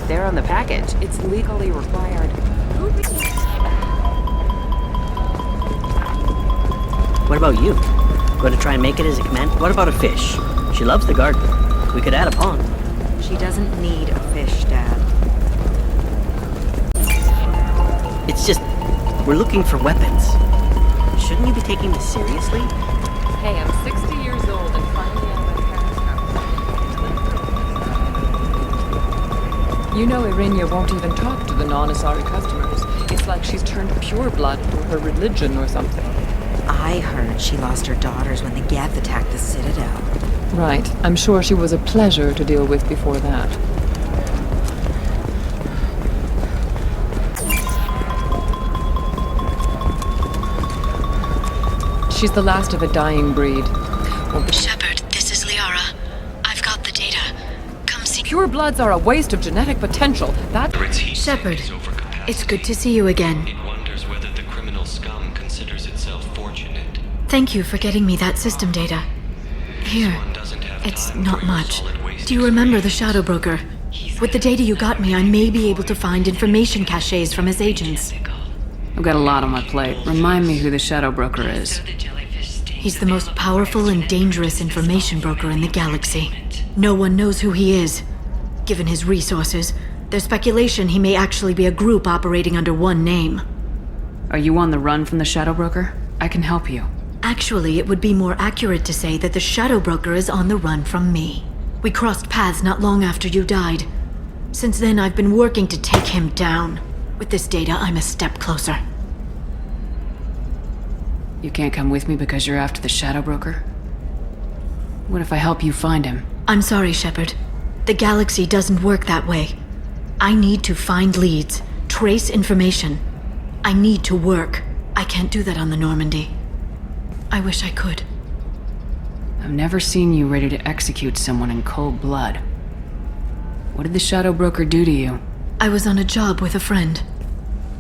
there on the package. It's legally required. What about you? Going to try and make it as a command? What about a fish? She loves the garden. We could add a pond. She doesn't need a fish, Dad. It's just, we're looking for weapons. Shouldn't you be taking this seriously? Hey, I'm 60 years old and finally out of my parents' house. You know Irinia won't even talk to the non-Asari customers. It's like she's turned pureblood to her religion or something. I heard she lost her daughters when the Geth attacked the Citadel. Right. I'm sure she was a pleasure to deal with before that. She's the last of a dying breed. Shepard, this is Liara. I've got the data. Come see. Purebloods are a waste of genetic potential. That... Shepard, it's good to see you again. It wonders whether the criminal scum considers itself fortunate. Thank you for getting me that system data. Here, it's not much. Do you remember the Shadow Broker? With the data you got me, I may be able to find information caches from his agents. I've got a lot on my plate. Remind me who the Shadow Broker is. He's the most powerful and dangerous information broker in the galaxy. No one knows who he is. Given his resources, there's speculation he may actually be a group operating under one name. Are you on the run from the Shadow Broker? I can help you. Actually, it would be more accurate to say that the Shadow Broker is on the run from me. We crossed paths not long after you died. Since then, I've been working to take him down. With this data, I'm a step closer. You can't come with me because you're after the Shadow Broker? What if I help you find him? I'm sorry, Shepard. The galaxy doesn't work that way. I need to find leads, trace information. I need to work. I can't do that on the Normandy. I wish I could. I've never seen you ready to execute someone in cold blood. What did the Shadow Broker do to you? I was on a job with a friend.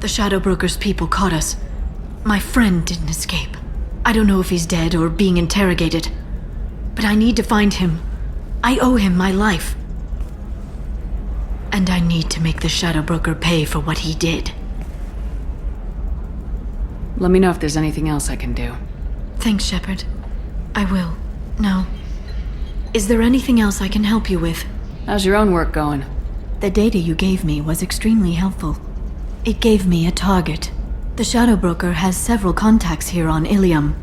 The Shadow Broker's people caught us. My friend didn't escape. I don't know if he's dead or being interrogated. But I need to find him. I owe him my life. And I need to make the Shadow Broker pay for what he did. Let me know if there's anything else I can do. Thanks, Shepard. I will. Now, is there anything else I can help you with? How's your own work going? The data you gave me was extremely helpful. It gave me a target. The Shadow Broker has several contacts here on Ilium.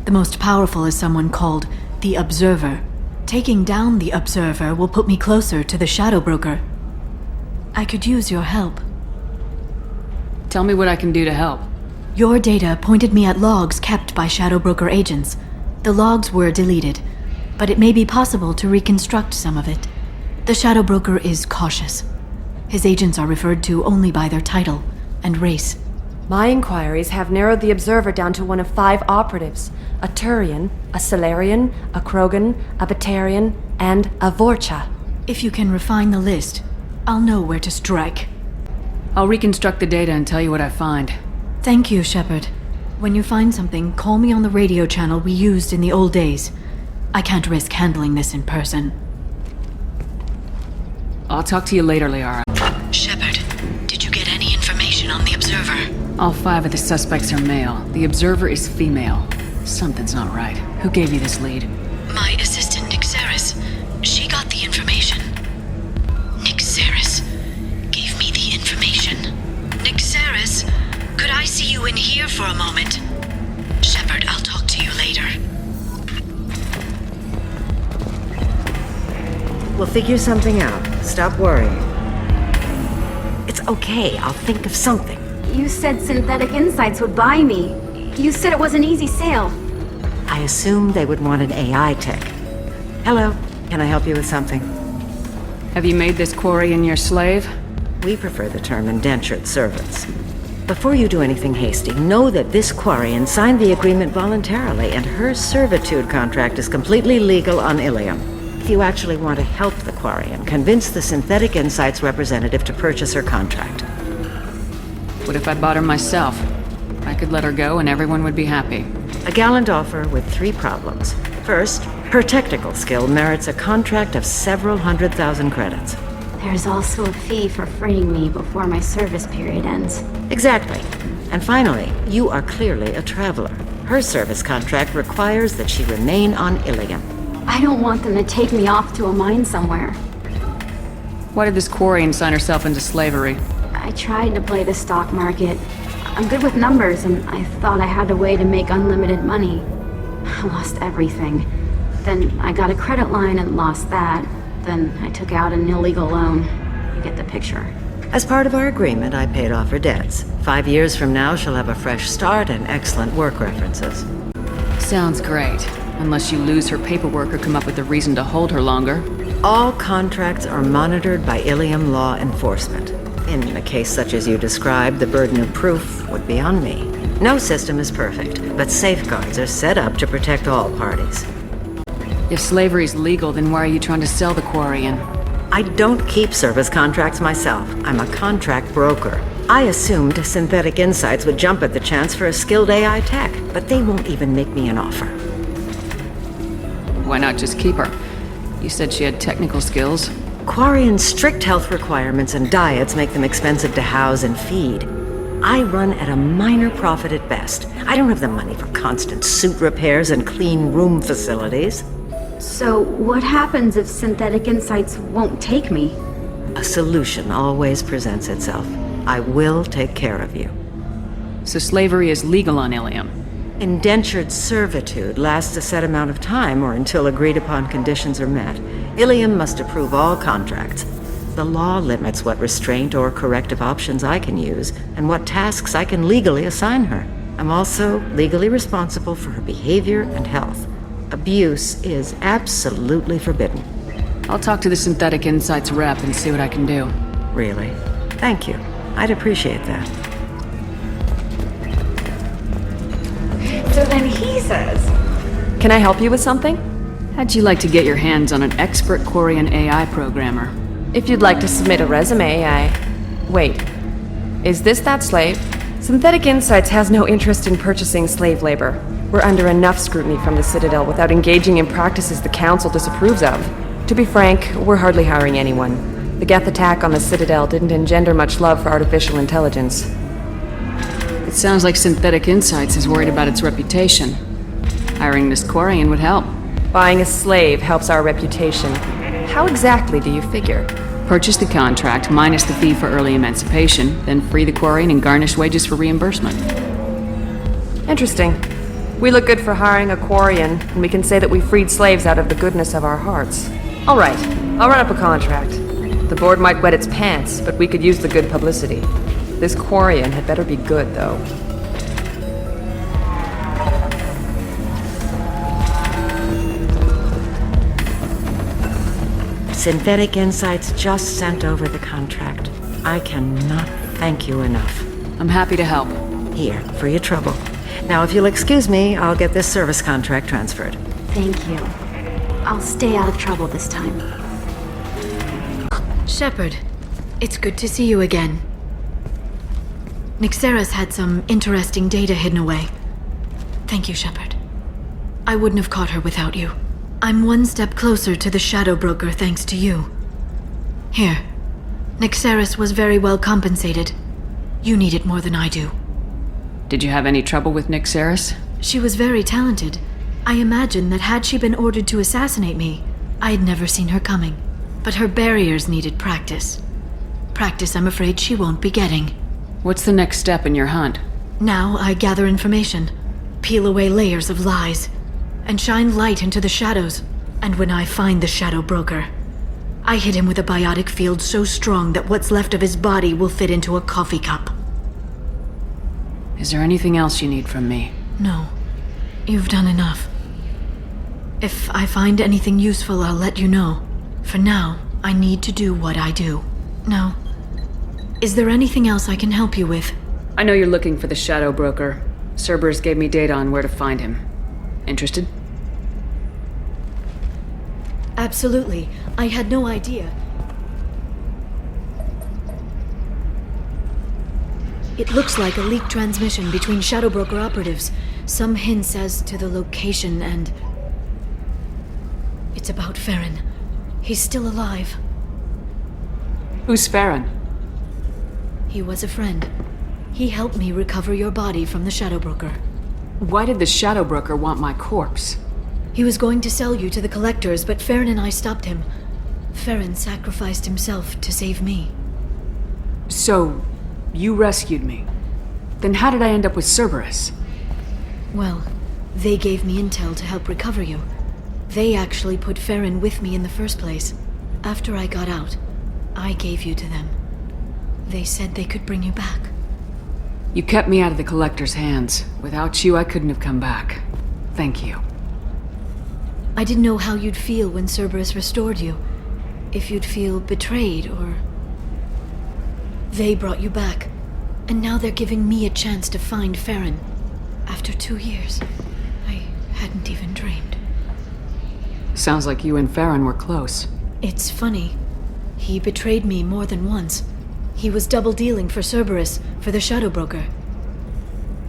The most powerful is someone called the Observer. Taking down the Observer will put me closer to the Shadow Broker. I could use your help. Tell me what I can do to help. Your data pointed me at logs kept by Shadow Broker agents. The logs were deleted, but it may be possible to reconstruct some of it. The Shadow Broker is cautious. His agents are referred to only by their title and race. My inquiries have narrowed the Observer down to one of 5 operatives. A Turian, a Solarian, a Krogan, a Batarian, and a Vorcha. If you can refine the list, I'll know where to strike. I'll reconstruct the data and tell you what I find. Thank you, Shepard. When you find something, call me on the radio channel we used in the old days. I can't risk handling this in person. I'll talk to you later, Liara. Shepard, did you get any information on the Observer? All 5 of the suspects are male. The Observer is female. Something's not right. Who gave you this lead? My assistant, Nick Saris. She got the information. Nick Saris gave me the information. Nick Saris, could I see you in here for a moment? Shepard, I'll talk to you later. We'll figure something out. Stop worrying. It's okay. I'll think of something. You said Synthetic Insights would buy me. You said it was an easy sale. I assumed they would want an AI tech. Hello. Can I help you with something? Have you made this Quarian your slave? We prefer the term indentured servants. Before you do anything hasty, know that this Quarian signed the agreement voluntarily, and her servitude contract is completely legal on Ilium. If you actually want to help the Quarian, convince the Synthetic Insights representative to purchase her contract. What if I bought her myself? I could let her go and everyone would be happy. A gallant offer with 3 problems. First, her technical skill merits a contract of several 100,000 credits. There's also a fee for freeing me before my service period ends. Exactly. And finally, you are clearly a traveler. Her service contract requires that she remain on Ilium. I don't want them to take me off to a mine somewhere. Why did this Quarian sign herself into slavery? I tried to play the stock market. I'm good with numbers, and I thought I had a way to make unlimited money. I lost everything. Then I got a credit line and lost that. Then I took out an illegal loan. You get the picture. As part of our agreement, I paid off her debts. 5 years from now, she'll have a fresh start and excellent work references. Sounds great. Unless you lose her paperwork or come up with a reason to hold her longer. All contracts are monitored by Ilium law enforcement. In a case such as you described, the burden of proof would be on me. No system is perfect, but safeguards are set up to protect all parties. If slavery's legal, then why are you trying to sell the Quarian? I don't keep service contracts myself. I'm a contract broker. I assumed Synthetic Insights would jump at the chance for a skilled AI tech, but they won't even make me an offer. Why not just keep her? You said she had technical skills. Quarian's strict health requirements and diets make them expensive to house and feed. I run at a minor profit at best. I don't have the money for constant suit repairs and clean room facilities. So, what happens if Synthetic Insights won't take me? A solution always presents itself. I will take care of you. So slavery is legal on Ilium. Indentured servitude lasts a set amount of time or until agreed upon conditions are met. Ilium must approve all contracts. The law limits what restraint or corrective options I can use and what tasks I can legally assign her. I'm also legally responsible for her behavior and health. Abuse is absolutely forbidden. I'll talk to the Synthetic Insights rep and see what I can do. Really? Thank you. I'd appreciate that. So then he says... Can I help you with something? How'd you like to get your hands on an expert Quarian AI programmer? If you'd like to submit a resume, Wait. Is this that slave? Synthetic Insights has no interest in purchasing slave labor. We're under enough scrutiny from the Citadel without engaging in practices the Council disapproves of. To be frank, we're hardly hiring anyone. The Geth attack on the Citadel didn't engender much love for artificial intelligence. It sounds like Synthetic Insights is worried about its reputation. Hiring this Quarian would help. Buying a slave helps our reputation. How exactly do you figure? Purchase the contract, minus the fee for early emancipation, then free the Quarian and garnish wages for reimbursement. Interesting. We look good for hiring a Quarian, and we can say that we freed slaves out of the goodness of our hearts. All right, I'll run up a contract. The board might wet its pants, but we could use the good publicity. This Quarian had better be good, though. Synthetic Insights just sent over the contract. I cannot thank you enough. I'm happy to help. Here, for your trouble. Now, if you'll excuse me, I'll get this service contract transferred. Thank you. I'll stay out of trouble this time. Shepard, it's good to see you again. Nyxeris had some interesting data hidden away. Thank you, Shepard. I wouldn't have caught her without you. I'm one step closer to the Shadow Broker thanks to you. Here. Nyxeris was very well compensated. You need it more than I do. Did you have any trouble with Nyxeris? She was very talented. I imagine that had she been ordered to assassinate me, I'd never seen her coming. But her barriers needed practice. Practice I'm afraid she won't be getting. What's the next step in your hunt? Now I gather information, peel away layers of lies, and shine light into the shadows. And when I find the Shadow Broker, I hit him with a biotic field so strong that what's left of his body will fit into a coffee cup. Is there anything else you need from me? No. You've done enough. If I find anything useful, I'll let you know. For now, I need to do what I do. Now, is there anything else I can help you with? I know you're looking for the Shadow Broker. Cerberus gave me data on where to find him. Interested? Absolutely. I had no idea. It looks like a leaked transmission between Shadow Broker operatives. Some hints as to the location and... It's about Farron. He's still alive. Who's Farron? He was a friend. He helped me recover your body from the Shadow Broker. Why did the Shadow Broker want my corpse? He was going to sell you to the collectors, but Farron and I stopped him. Farron sacrificed himself to save me. So, you rescued me. Then how did I end up with Cerberus? Well, they gave me intel to help recover you. They actually put Farron with me in the first place. After I got out, I gave you to them. They said they could bring you back. You kept me out of the Collector's hands. Without you, I couldn't have come back. Thank you. I didn't know how you'd feel when Cerberus restored you. If you'd feel betrayed, or... They brought you back, and now they're giving me a chance to find Farron. After 2 years, I hadn't even dreamed. Sounds like you and Farron were close. It's funny. He betrayed me more than once. He was double-dealing for Cerberus, for the Shadow Broker.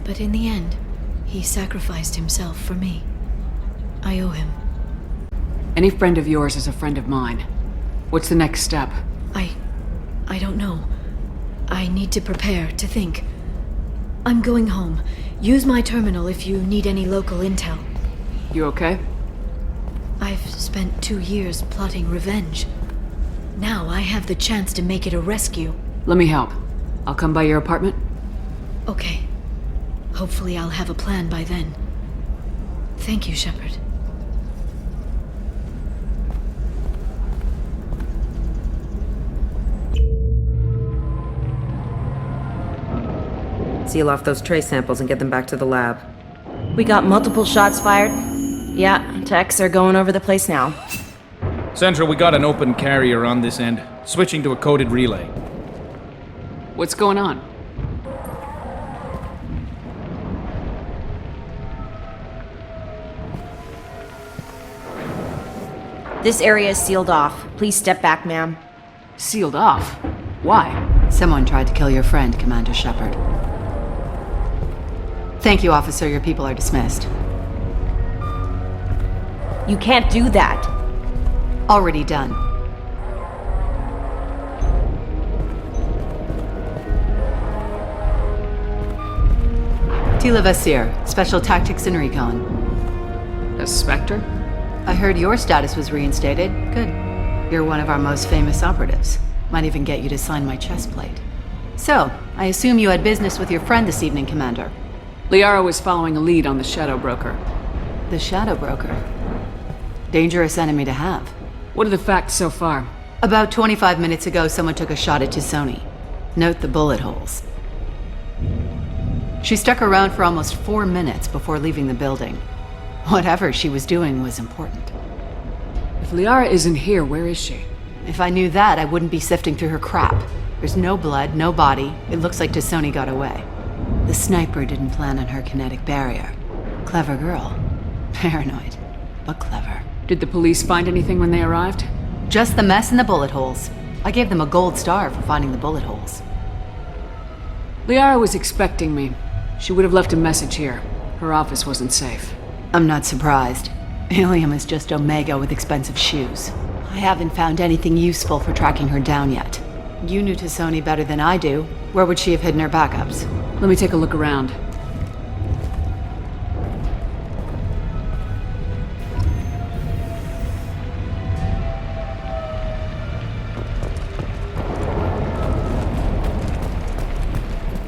But in the end, he sacrificed himself for me. I owe him. Any friend of yours is a friend of mine. What's the next step? I don't know. I need to prepare, to think. I'm going home. Use my terminal if you need any local intel. You okay? I've spent 2 years plotting revenge. Now I have the chance to make it a rescue. Let me help. I'll come by your apartment. Okay. Hopefully I'll have a plan by then. Thank you, Shepard. Seal off those trace samples and get them back to the lab. We got multiple shots fired. Yeah, techs are going over the place now. Central, we got an open carrier on this end, switching to a coded relay. What's going on? This area is sealed off. Please step back, ma'am. Sealed off? Why? Someone tried to kill your friend, Commander Shepard. Thank you, officer. Your people are dismissed. You can't do that. Already done. Tila Vasir, Special Tactics and Recon. A Spectre? I heard your status was reinstated. Good. You're one of our most famous operatives. Might even get you to sign my chest plate. So, I assume you had business with your friend this evening, Commander. Liara was following a lead on the Shadow Broker. The Shadow Broker? Dangerous enemy to have. What are the facts so far? About 25 minutes ago, someone took a shot at Tisoni. Note the bullet holes. She stuck around for almost 4 minutes before leaving the building. Whatever she was doing was important. If Liara isn't here, where is she? If I knew that, I wouldn't be sifting through her crap. There's no blood, no body. It looks like Tisoni got away. The sniper didn't plan on her kinetic barrier. Clever girl. Paranoid, but clever. Did the police find anything when they arrived? Just the mess and the bullet holes. I gave them a gold star for finding the bullet holes. Liara was expecting me. She would have left a message here. Her office wasn't safe. I'm not surprised. Ilium is just Omega with expensive shoes. I haven't found anything useful for tracking her down yet. You knew Tisoni better than I do. Where would she have hidden her backups? Let me take a look around.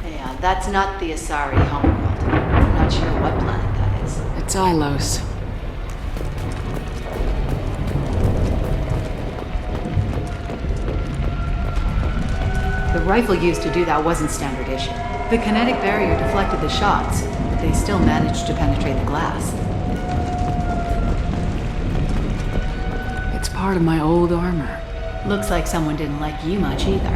Yeah, that's not the Asari homeworld. I'm not sure what planet that is. It's Ilos. The rifle used to do that wasn't standard issue. The kinetic barrier deflected the shots, but they still managed to penetrate the glass. It's part of my old armor. Looks like someone didn't like you much either.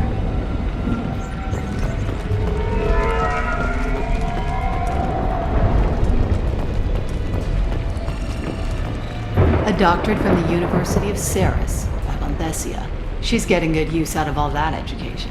A doctorate from the University of Ceres, Valenthesia. She's getting good use out of all that education.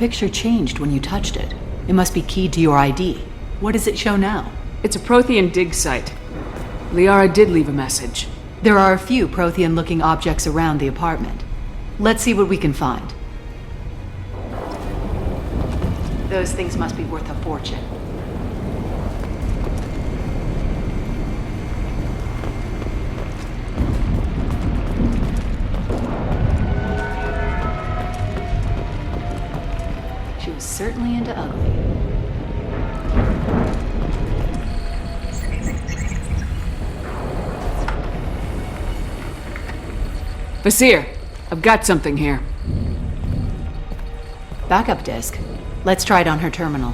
picture changed when you touched it. It must be keyed to your ID. What does it show now? It's a Prothean dig site. Liara did leave a message. There are a few Prothean-looking objects around the apartment. Let's see what we can find. Those things must be worth a fortune. She was certainly into ugly. Vasir, I've got something here. Backup disk. Let's try it on her terminal.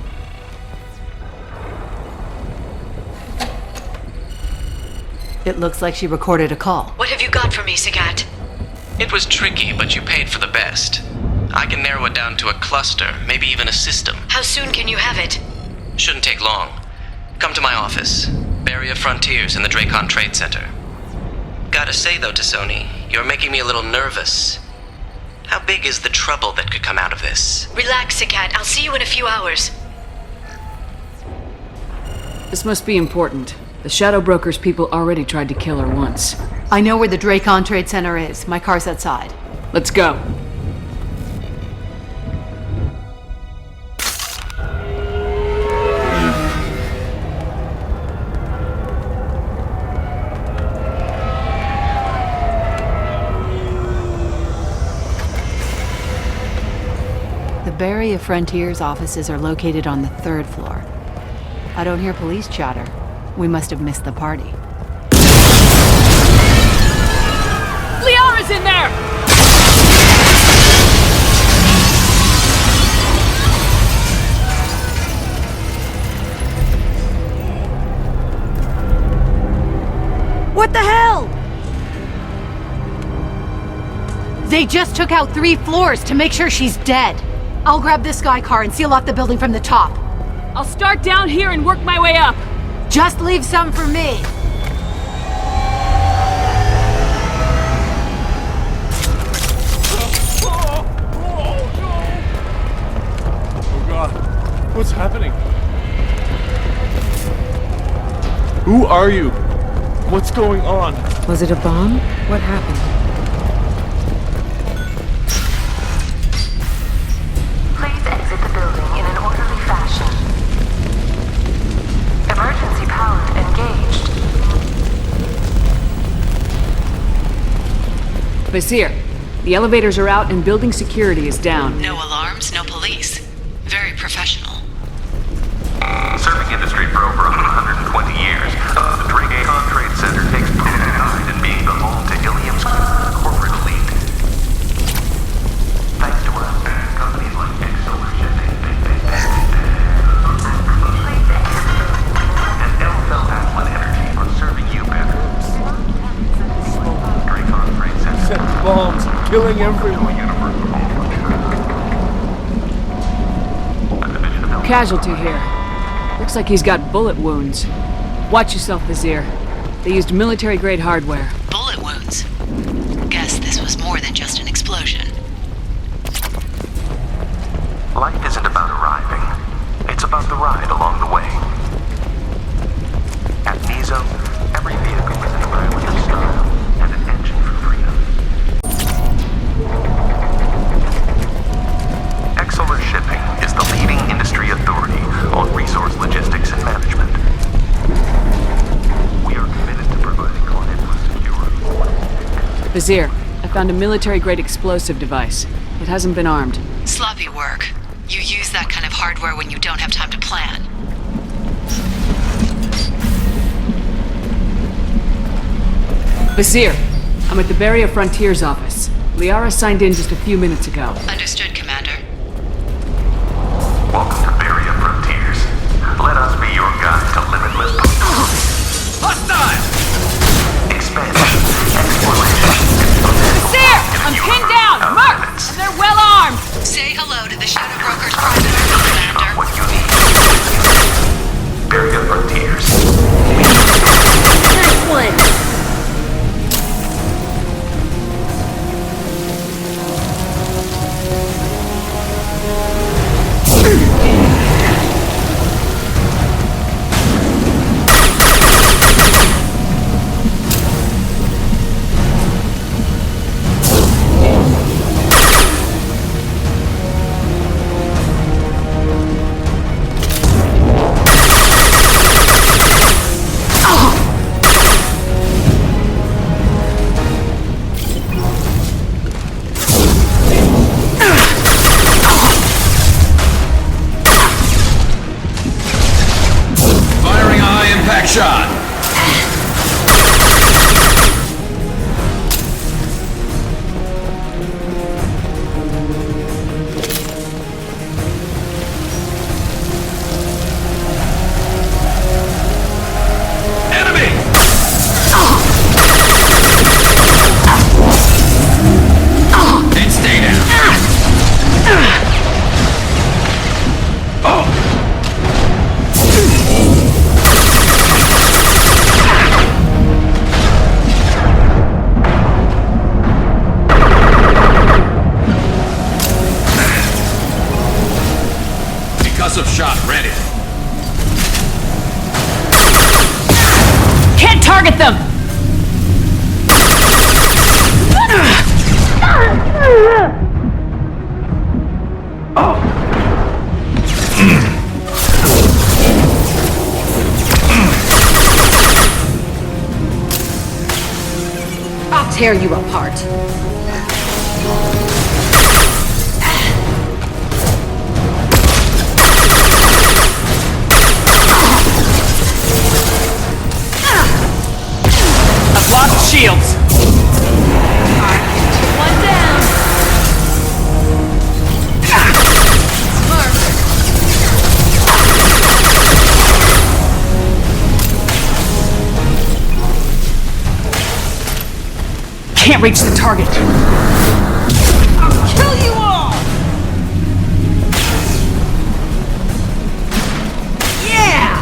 It looks like she recorded a call. What have you got for me, Sagat? It was tricky, but you paid for the best. I can narrow it down to a cluster, maybe even a system. How soon can you have it? Shouldn't take long. Come to my office. Barrier Frontiers in the Dracon Trade Center. Gotta say though to Sony, you're making me a little nervous. How big is the trouble that could come out of this? Relax, Sagat. I'll see you in a few hours. This must be important. The Shadow Broker's people already tried to kill her once. I know where the Dracon Trade Center is. My car's outside. Let's go. The Barrier Frontiers offices are located on the 3rd floor. I don't hear police chatter. We must have missed the party. Liara's in there! What the hell? They just took out 3 floors to make sure she's dead. I'll grab this Sky car and seal off the building from the top. I'll start down here and work my way up. Just leave some for me. Oh God, what's happening? Who are you? What's going on? Was it a bomb? What happened? Please exit the building in an orderly fashion. Emergency power engaged. Vasir, the elevators are out and building security is down. No alarms, no police. Very professional. Serving industry for over 120 years, the Dracon Trade Center takes pride in being the home to Ilium's corporate elite. Thanks to us, companies like Exolar Shipping and LFL Atlan Energy are serving you better. Dracon Trade Center. Set bombs, killing everyone. Casualty here. Looks like he's got bullet wounds. Watch yourself, Vasir. They used military-grade hardware. Bullet wounds. Guess this was more than just an explosion. Life isn't about arriving. It's about the ride along the way. At Mizo, every vehicle is an island of style and an engine for freedom. Exolar Shipping is the leading industry authority on resource logistics and management. We are committed to providing clients with secure... Vasir, I found a military-grade explosive device. It hasn't been armed. Sloppy work. You use that kind of hardware when you don't have time to plan. Vasir, I'm at the Barrier Frontiers office. Liara signed in just a few minutes ago. Understood, Commander. Welcome to Barrier Frontiers. Let us be your guide to limitless... Hostile! Expansion, exploration... Vasir! I'm pinned down! Marked! And they're well armed! Say hello to the Shadow Broker's private army, Commander. What you need. Barrier Frontiers. Nice one! shot! Shot ready. Can't target them! I'll tear you apart. Lost shields! One down! Mark! Can't reach the target! I'll kill you all! Yeah!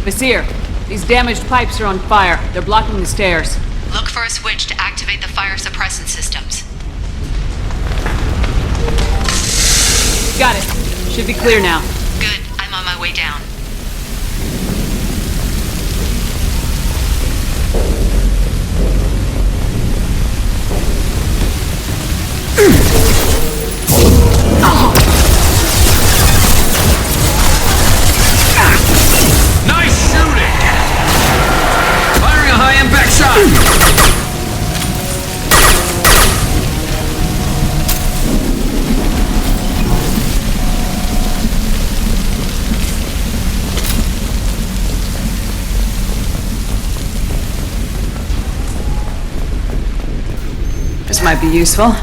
Vizier, these damaged pipes are on fire. They're blocking the stairs. Look for a switch to activate the fire suppressant systems. Got it. Should be clear now. Good. I'm on my way down. Nice shooting! Firing a high-impact shot! This might be useful.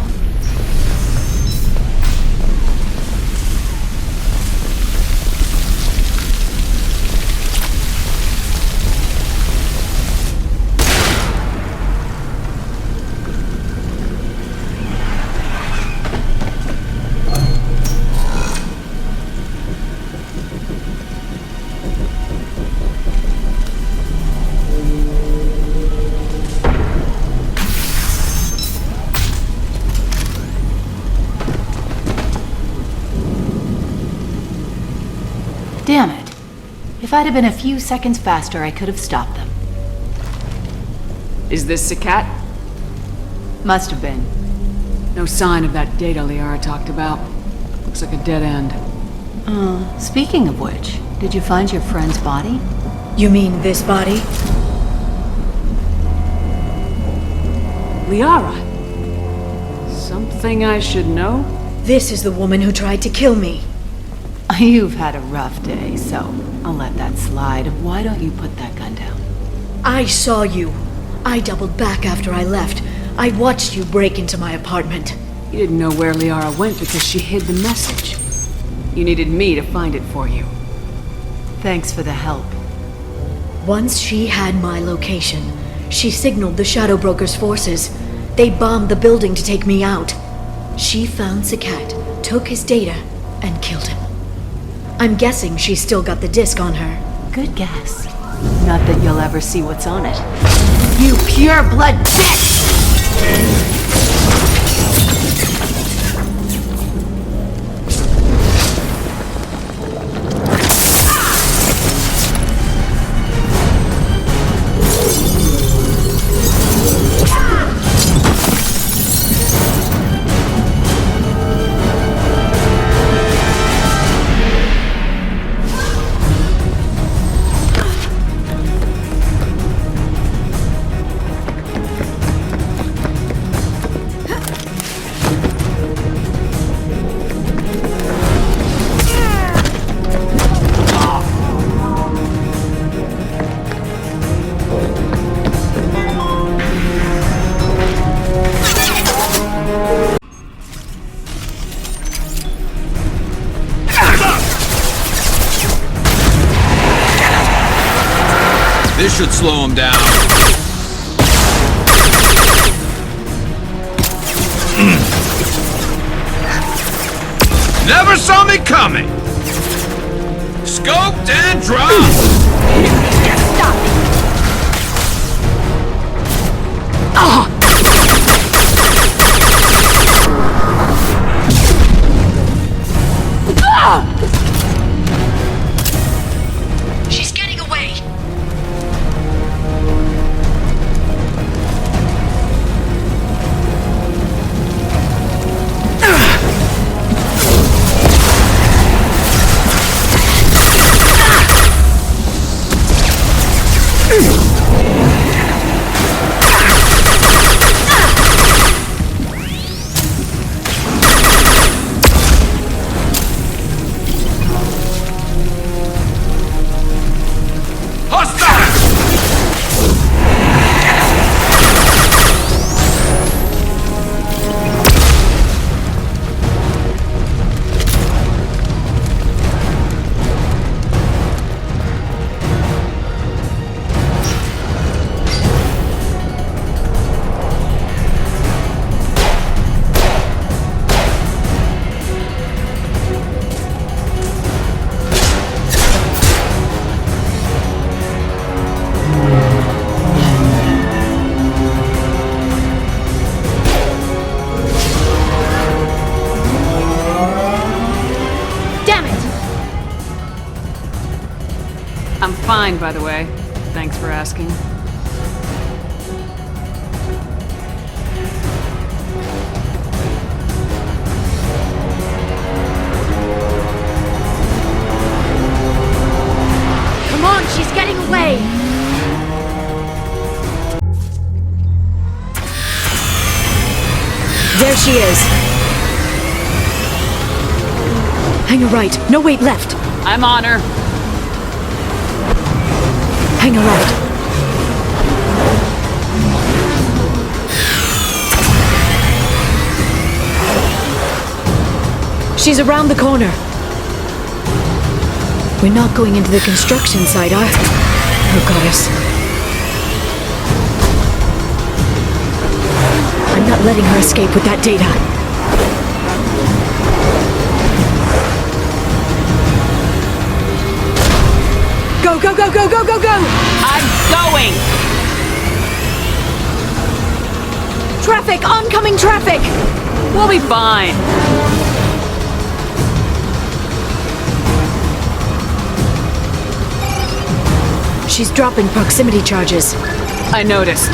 Damn it. If I'd have been a few seconds faster, I could have stopped them. Is this the cat? Must have been. No sign of that data Liara talked about. Looks like a dead end. Speaking of which, did you find your friend's body? You mean this body? Liara! Something I should know? This is the woman who tried to kill me. You've had a rough day, so I'll let that slide. Why don't you put that gun down? I saw you. I doubled back after I left. I watched you break into my apartment. You didn't know where Liara went because she hid the message. You needed me to find it for you. Thanks for the help. Once she had my location, she signaled the Shadow Broker's forces. They bombed the building to take me out. She found Sakat, took his data, and killed him. I'm guessing she's still got the disc on her. Good guess. Not that you'll ever see what's on it. You pure blood bitch! This should slow him down. Never saw me coming! Scoped and dropped! Stop! Oh! She's getting away. I'm fine, by the way. Thanks for asking. Come on, she's getting away! There she is. Hang a right. No, wait, left. I'm on her. Hang a right. She's around the corner. We're not going into the construction site, are we? Oh, goddess. I'm not letting her escape with that data. Go, go, go, go, go, go, go! I'm going! Traffic! Oncoming traffic! We'll be fine. She's dropping proximity charges. I noticed.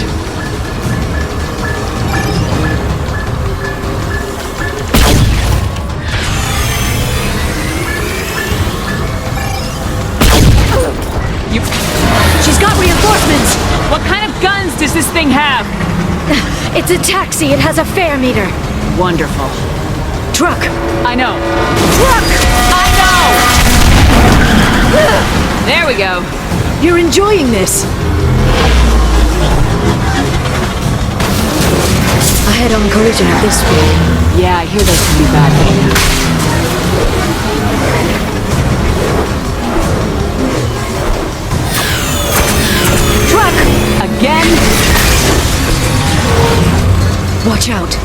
She's got reinforcements! What kind of guns does this thing have? It's a taxi. It has a fare meter. Wonderful. Truck! I know. Truck! I know! There we go. You're enjoying this. A head-on collision at this speed. Yeah, I hear those can be bad. Truck! Again? Watch out.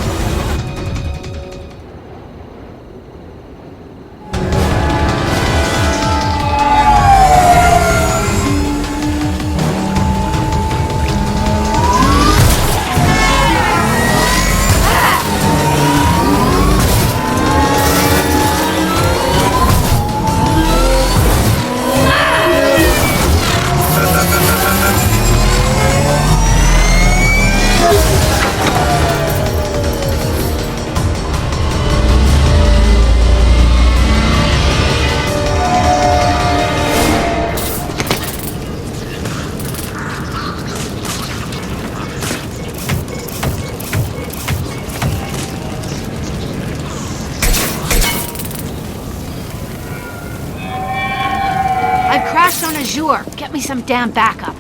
Get me some damn backup.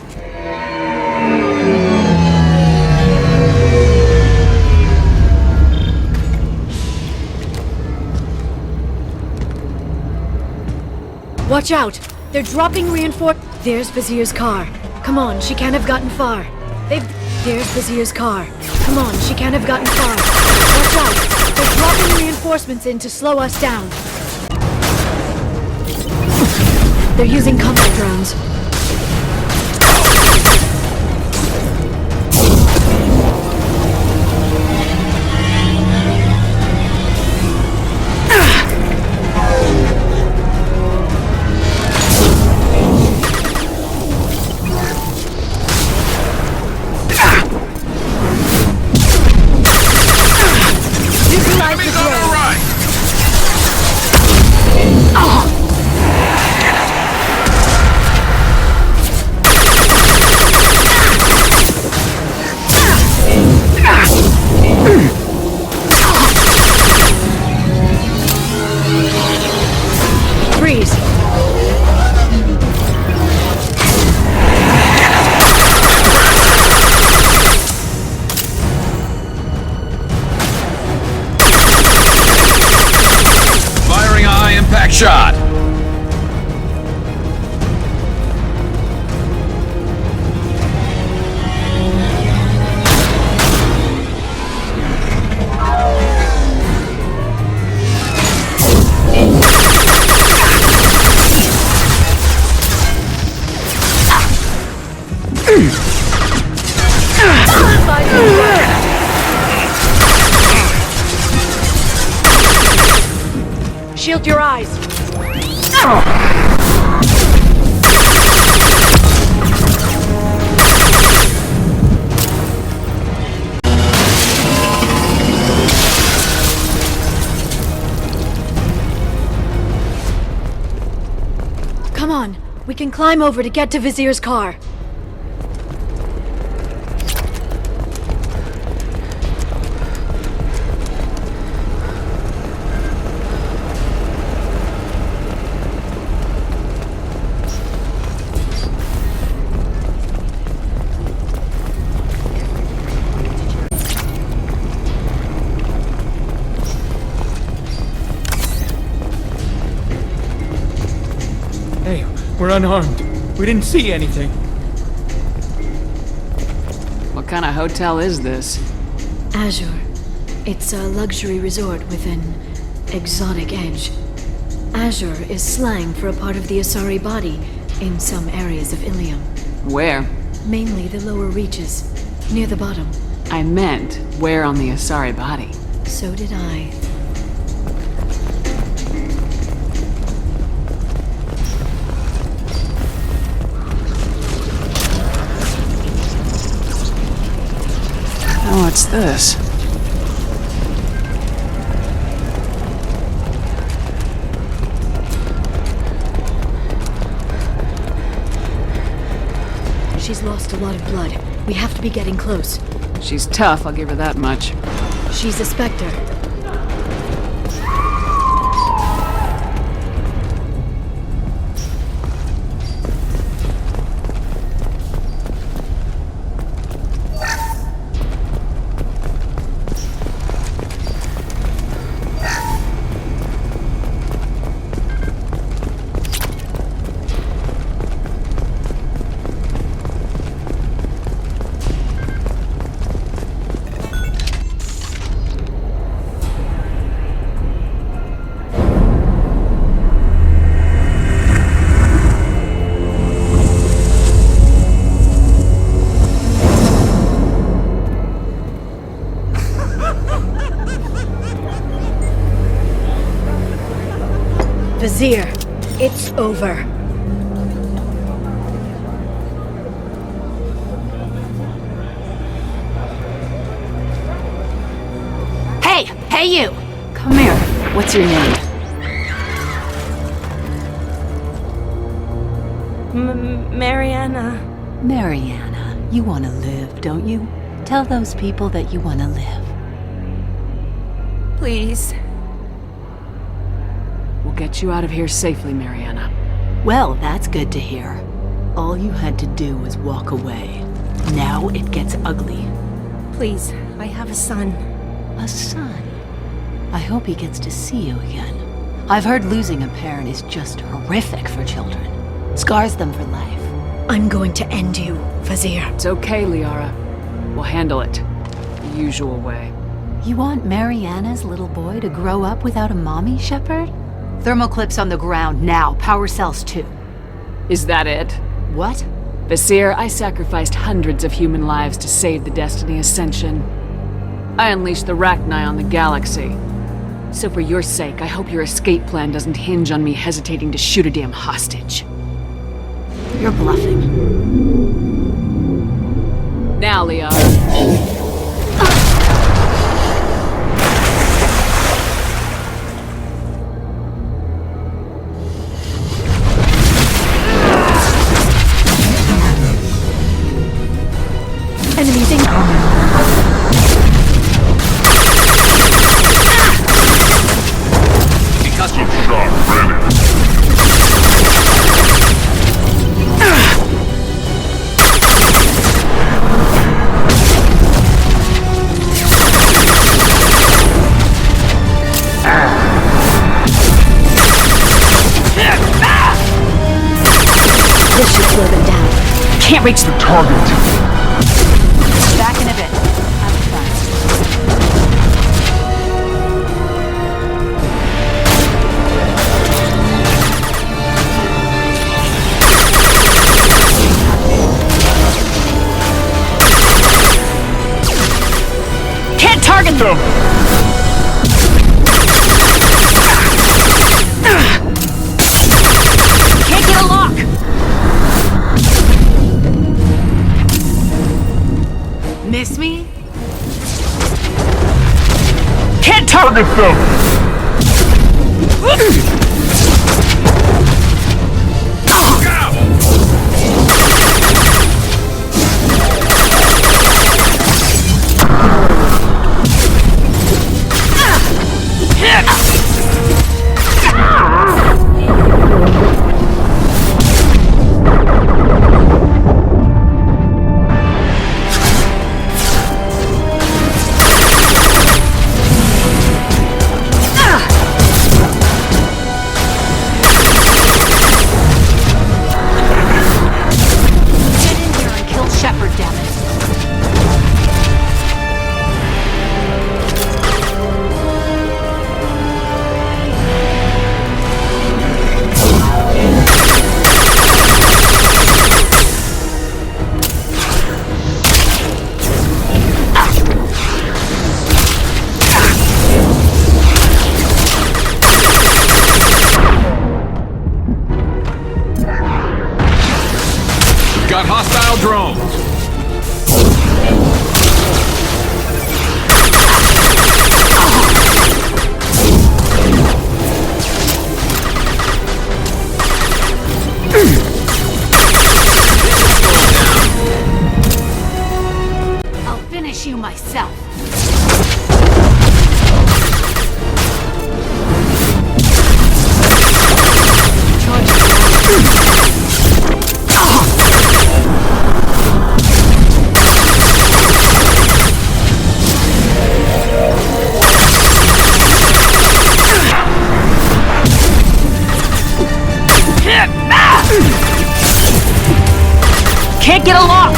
Watch out! They're dropping reinforcements. There's Vazir's car. Come on, she can't have gotten far. There's Vizier's car. Come on, she can't have gotten far. Watch out! They're dropping reinforcements in to slow us down. They're using combat drones. Shot! Shield your eyes. Come on, we can climb over to get to Vizier's car. Hey, we're unarmed. We didn't see anything. What kind of hotel is this? Azure. It's a luxury resort with an exotic edge. Azure is slang for a part of the Asari body in some areas of Ilium. Where? Mainly the lower reaches, near the bottom. I meant, where on the Asari body? So did I. Oh, what's this? She's lost a lot of blood. We have to be getting close. She's tough, I'll give her that much. She's a Spectre. Vizier, it's over. Hey you! Come here. What's your name? Mariana. Mariana. You want to live, don't you? Tell those people that you want to live. Please. We'll get you out of here safely, Mariana. Well, that's good to hear. All you had to do was walk away. Now it gets ugly. Please, I have a son. A son? I hope he gets to see you again. I've heard losing a parent is just horrific for children. Scars them for life. I'm going to end you, Vizier. It's okay, Liara. We'll handle it the usual way. You want Mariana's little boy to grow up without a mommy, Shepard? Thermoclips on the ground now. Power cells too. Is that it? What? Vizier, I sacrificed hundreds of human lives to save the Destiny Ascension. I unleashed the Rachni on the galaxy. So for your sake, I hope your escape plan doesn't hinge on me hesitating to shoot a damn hostage. You're bluffing. Now, Liara. Enemies incoming. Concussion shot ready. This should slow them down. Can't reach the Target. Back in a bit. Have fun. Can't target them! Can't get a lock! Miss me? Can't target them! Got hostile drones. I'll finish you myself. Can't get a lock!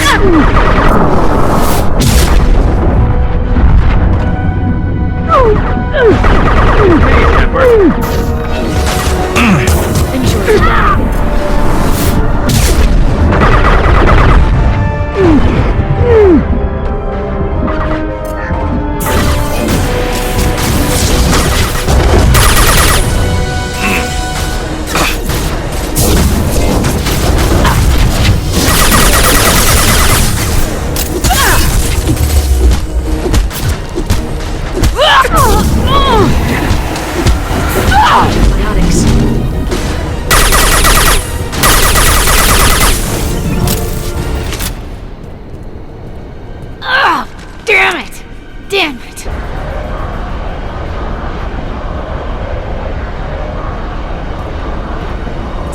Damn it! Damn it!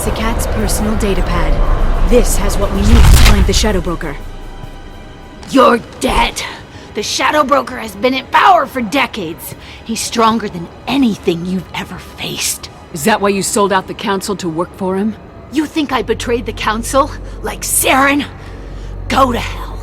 Zakat's personal data pad. This has what we need to find the Shadow Broker. You're dead! The Shadow Broker has been in power for decades. He's stronger than anything you've ever faced. Is that why you sold out the council to work for him? You think I betrayed the council? Like Saren? Go to hell.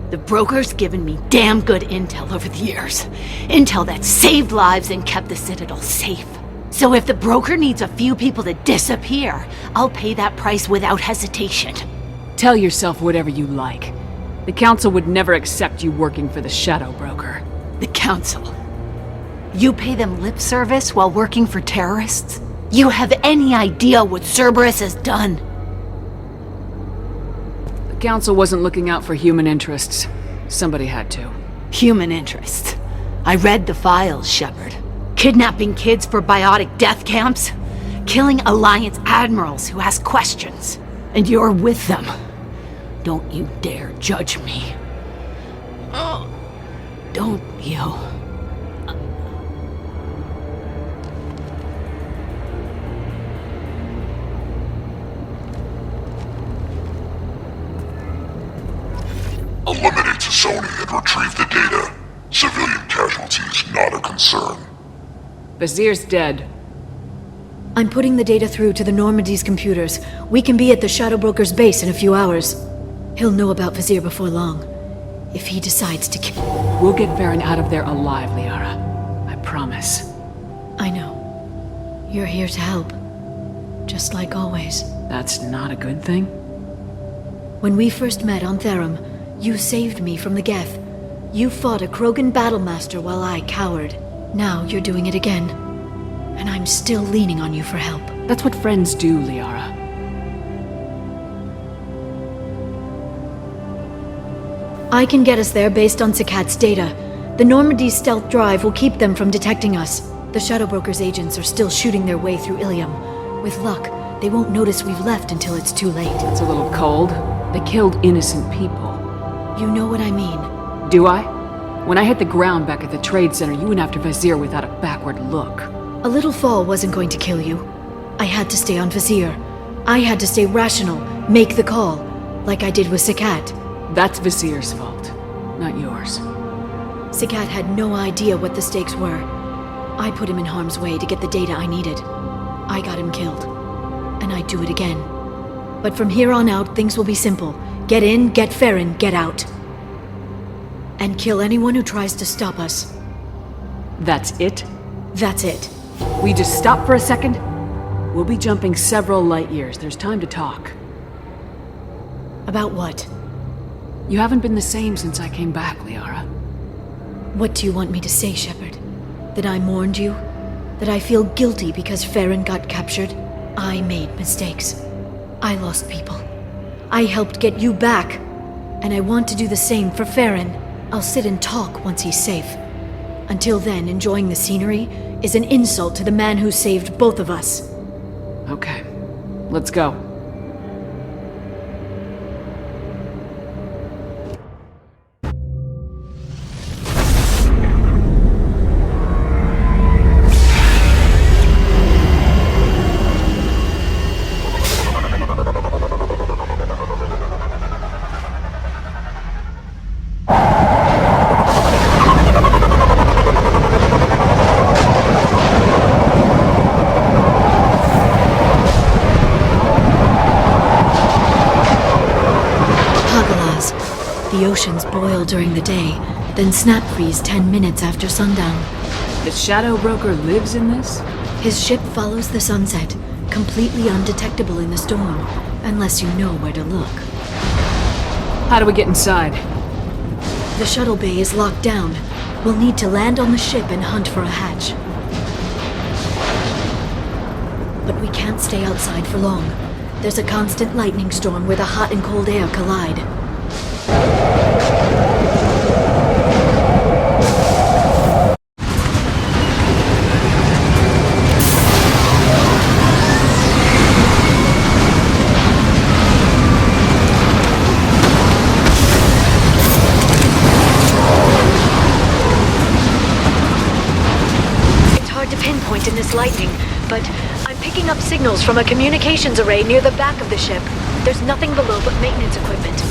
The broker's given me damn good intel over the years. Intel that saved lives and kept the Citadel safe. So if the broker needs a few people to disappear, I'll pay that price without hesitation. Tell yourself whatever you like. The Council would never accept you working for the Shadow Broker. The Council? You pay them lip service while working for terrorists? You have any idea what Cerberus has done? The Council wasn't looking out for human interests. Somebody had to. Human interests? I read the files, Shepard. Kidnapping kids for biotic death camps? Killing Alliance admirals who ask questions. And you're with them. Don't you dare judge me. Oh, don't you? Eliminate Sony and retrieve the data. Civilian casualties not a concern. Vizier's dead. I'm putting the data through to the Normandy's computers. We can be at the Shadow Broker's base in a few hours. He'll know about Vizier before long. If he decides to kill... We'll get Varen out of there alive, Liara. I promise. I know. You're here to help. Just like always. That's not a good thing? When we first met on Therum, you saved me from the Geth. You fought a Krogan battlemaster while I cowered. Now you're doing it again. And I'm still leaning on you for help. That's what friends do, Liara. I can get us there based on Sakat's data. The Normandy's stealth drive will keep them from detecting us. The Shadow Broker's agents are still shooting their way through Ilium. With luck, they won't notice we've left until it's too late. It's a little cold. They killed innocent people. You know what I mean. Do I? When I hit the ground back at the trade center, you went after Vizier without a backward look. A little fall wasn't going to kill you. I had to stay on Vizier. I had to stay rational, make the call, like I did with Sakat. That's Vizier's fault, not yours. Sakat had no idea what the stakes were. I put him in harm's way to get the data I needed. I got him killed. And I'd do it again. But from here on out, things will be simple. Get in, get Farron, get out. And kill anyone who tries to stop us. That's it? That's it. We just stop for a second? We'll be jumping several light years. There's time to talk. About what? You haven't been the same since I came back, Liara. What do you want me to say, Shepard? That I mourned you? That I feel guilty because Farron got captured? I made mistakes. I lost people. I helped get you back. And I want to do the same for Farron. I'll sit and talk once he's safe. Until then, enjoying the scenery is an insult to the man who saved both of us. Okay. Let's go. The oceans boil during the day, then snap freeze 10 minutes after sundown. The Shadow Broker lives in this? His ship follows the sunset, completely undetectable in the storm, unless you know where to look. How do we get inside? The shuttle bay is locked down. We'll need to land on the ship and hunt for a hatch. But we can't stay outside for long. There's a constant lightning storm where the hot and cold air collide. It's hard to pinpoint in this lightning, but I'm picking up signals from a communications array near the back of the ship. There's nothing below but maintenance equipment.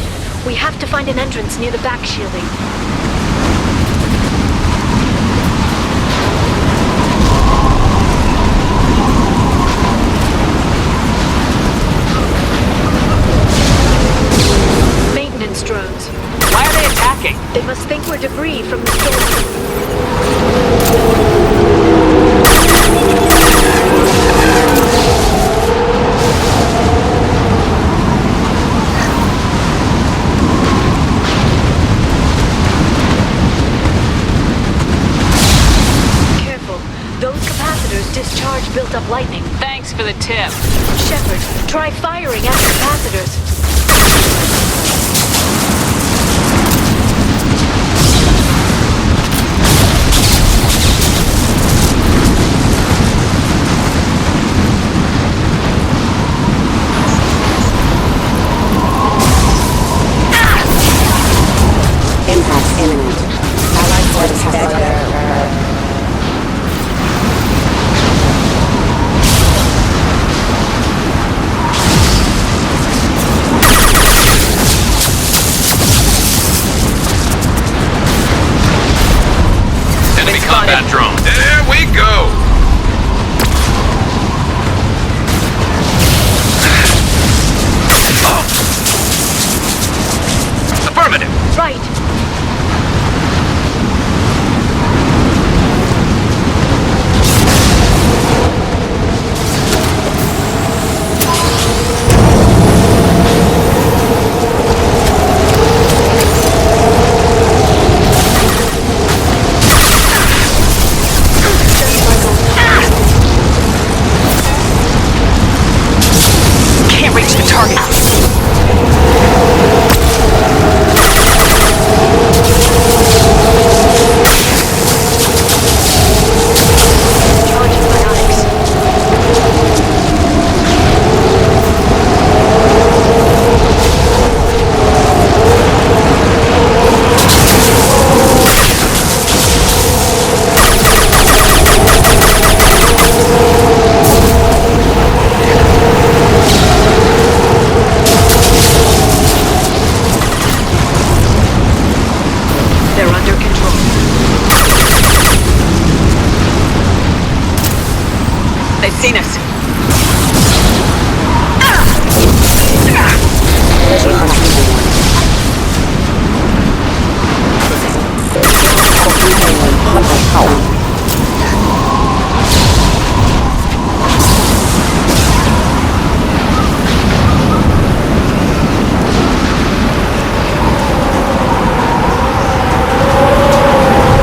We have to find an entrance near the back shielding. capacitors discharge built-up lightning. Thanks for the tip. Shepard, try firing at the capacitors. Impact imminent. Allied forces have Enemy combat drone. There we go. Affirmative. Right. Can't reach the target. They've seen us.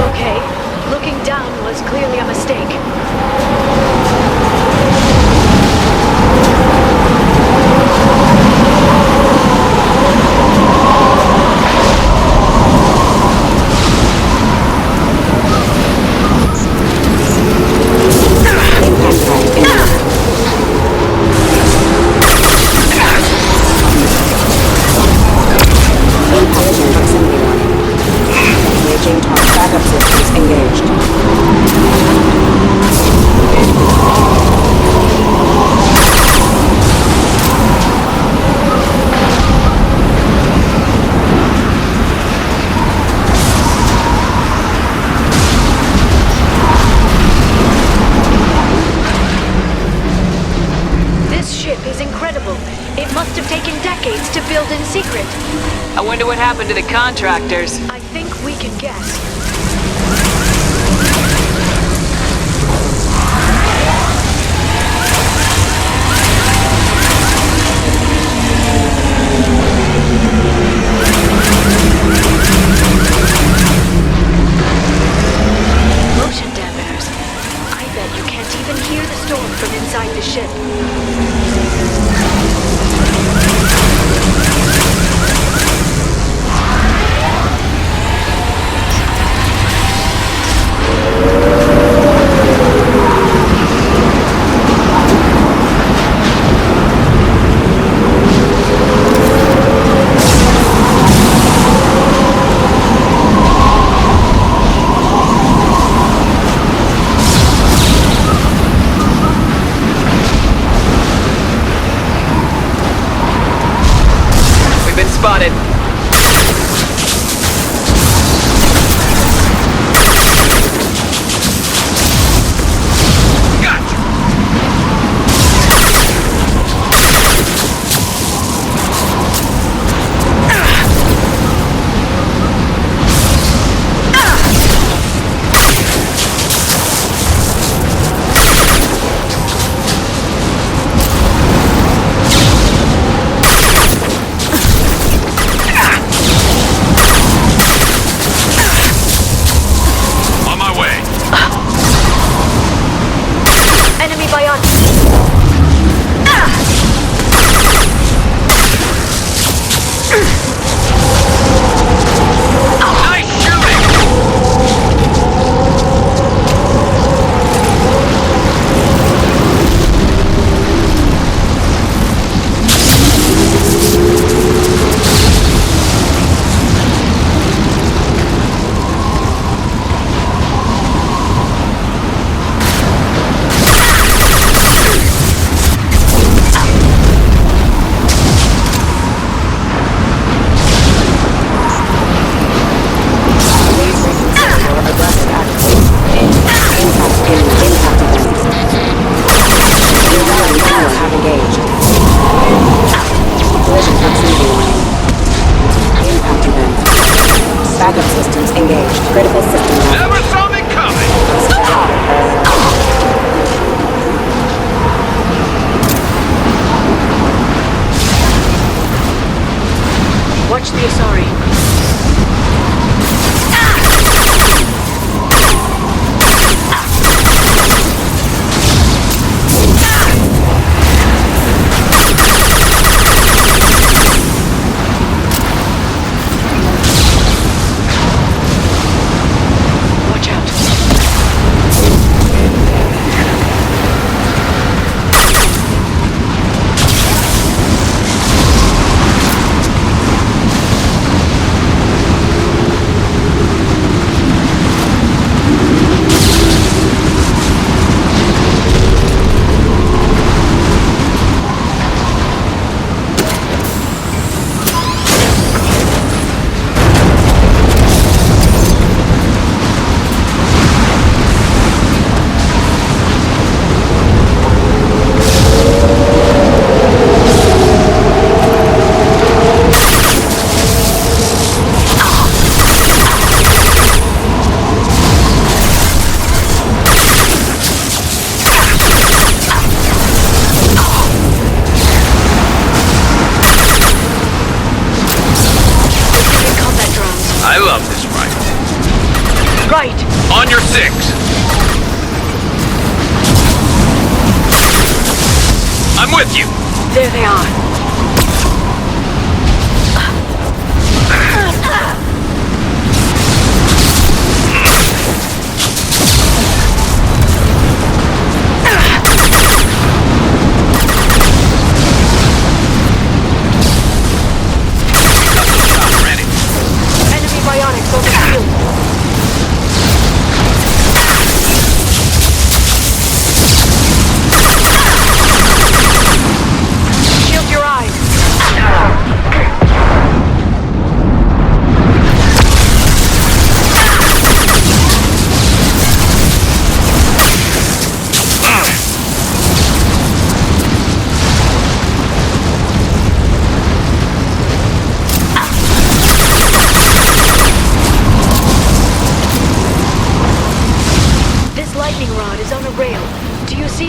Okay, looking down was clearly a mistake. I wonder what happened to the contractors. I think we can guess. Motion dampeners. I bet you can't even hear the storm from inside the ship. On your six. I'm with you. There they are.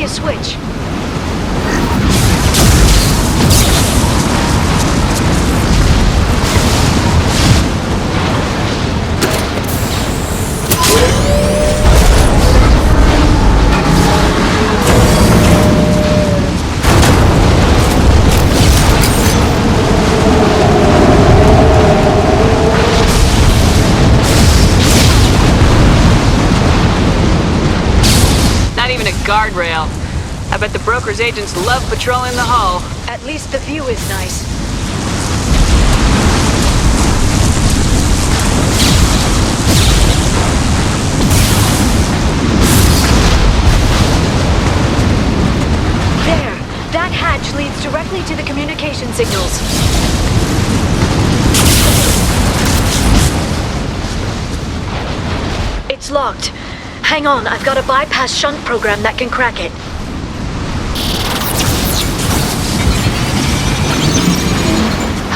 Switch. Not even a guardrail. I bet the broker's agents love patrolling the hull. At least the view is nice. There! That hatch leads directly to the communication signals. It's locked. Hang on, I've got a bypass shunt program that can crack it.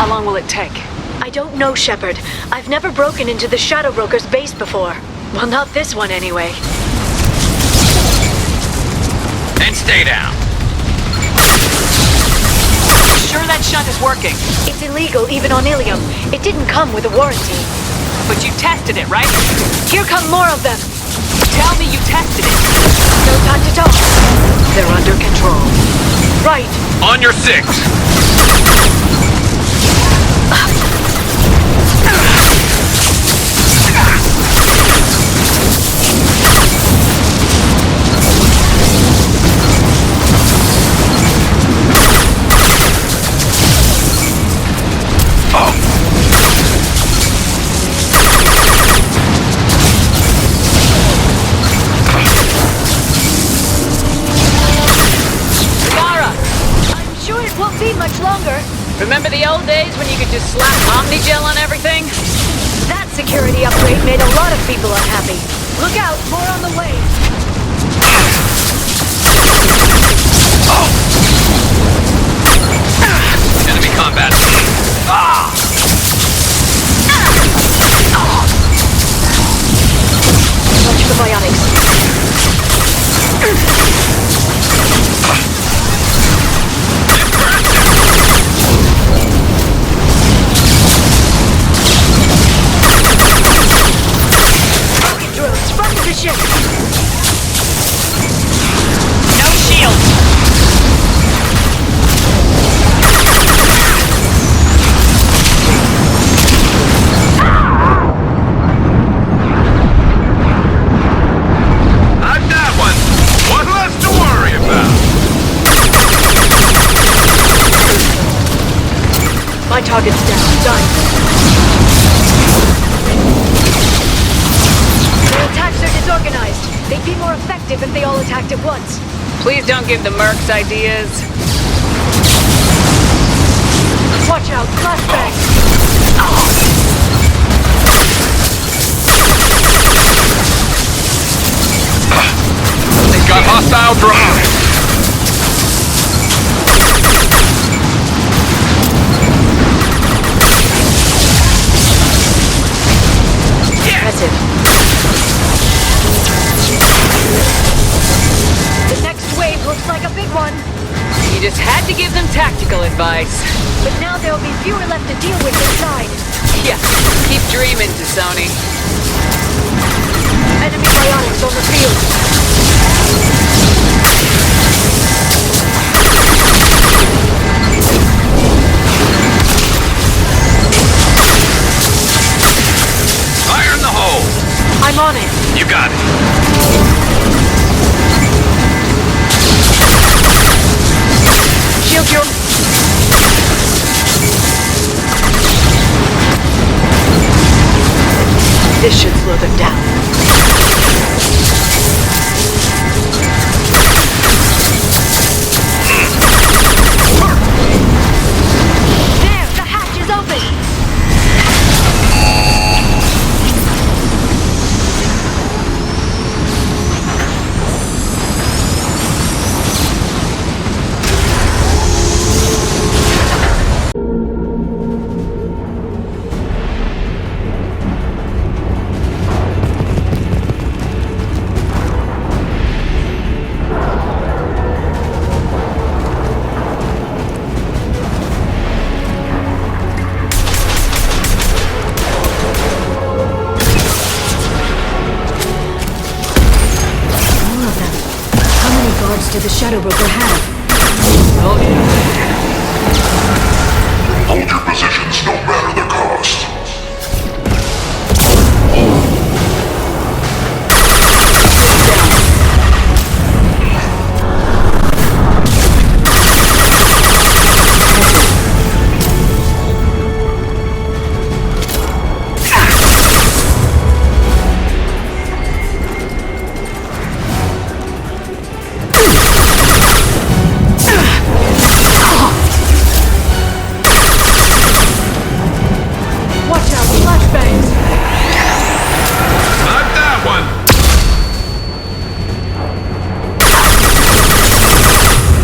How long will it take? I don't know, Shepard. I've never broken into the Shadow Broker's base before. Well, not this one anyway. And stay down. Sure that shunt is working? It's illegal even on Ilium. It didn't come with a warranty. But you tested it, right? Here come more of them. Tell me you tested it. No time to talk. They're under On your six. Remember the old days when you could just slap Omnigel on everything? That security upgrade made a lot of people unhappy. Look out, more on the way. Enemy combat. Watch the bionics. Ship. No shields! I've got one. One less to worry about. My target's down. Done. Attacks are disorganized. They'd be more effective if they all attacked at once. Please don't give the mercs ideas. Watch out, flashbang! They got hostile drones. Impressive. The next wave looks like a big one. You just had to give them tactical advice. But now there'll be fewer left to deal with inside. Yeah, keep dreaming, Sony. Enemy bionics on the field. Fire in the hole. I'm on it. You got it. Shield your... This should slow them down. There, the hatch is open. Did the Shadow Broker have? Oh, yeah. Hold your positions no matter the cost.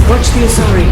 Watch the Asari.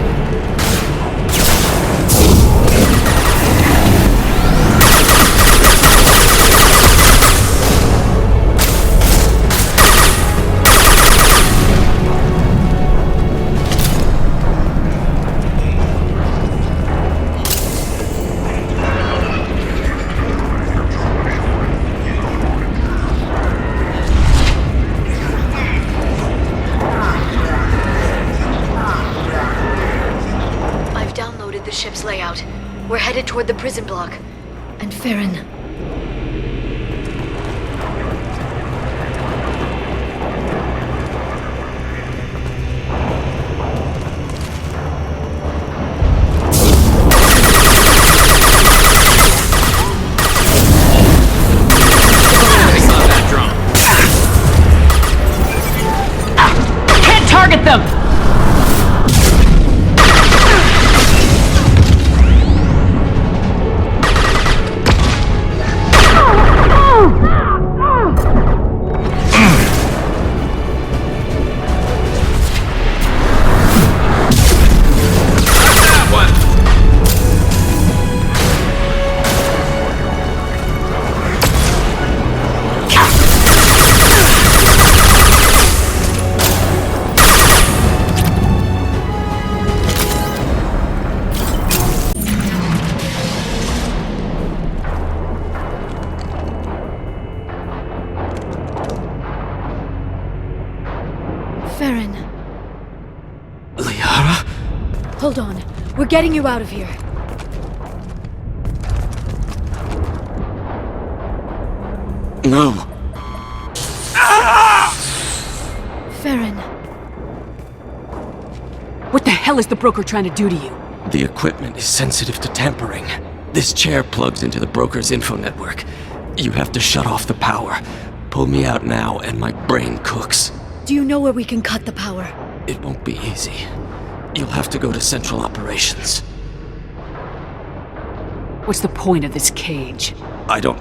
We're headed toward the prison block. And Farron. Target them! Farron. Liara? Hold on. We're getting you out of here. No. Farron. What the hell is the broker trying to do to you? The equipment is sensitive to tampering. This chair plugs into the broker's info network. You have to shut off the power. Pull me out now and my brain cooks. Do you know where we can cut the power? It won't be easy. You'll have to go to Central Operations. What's the point of this cage? I don't...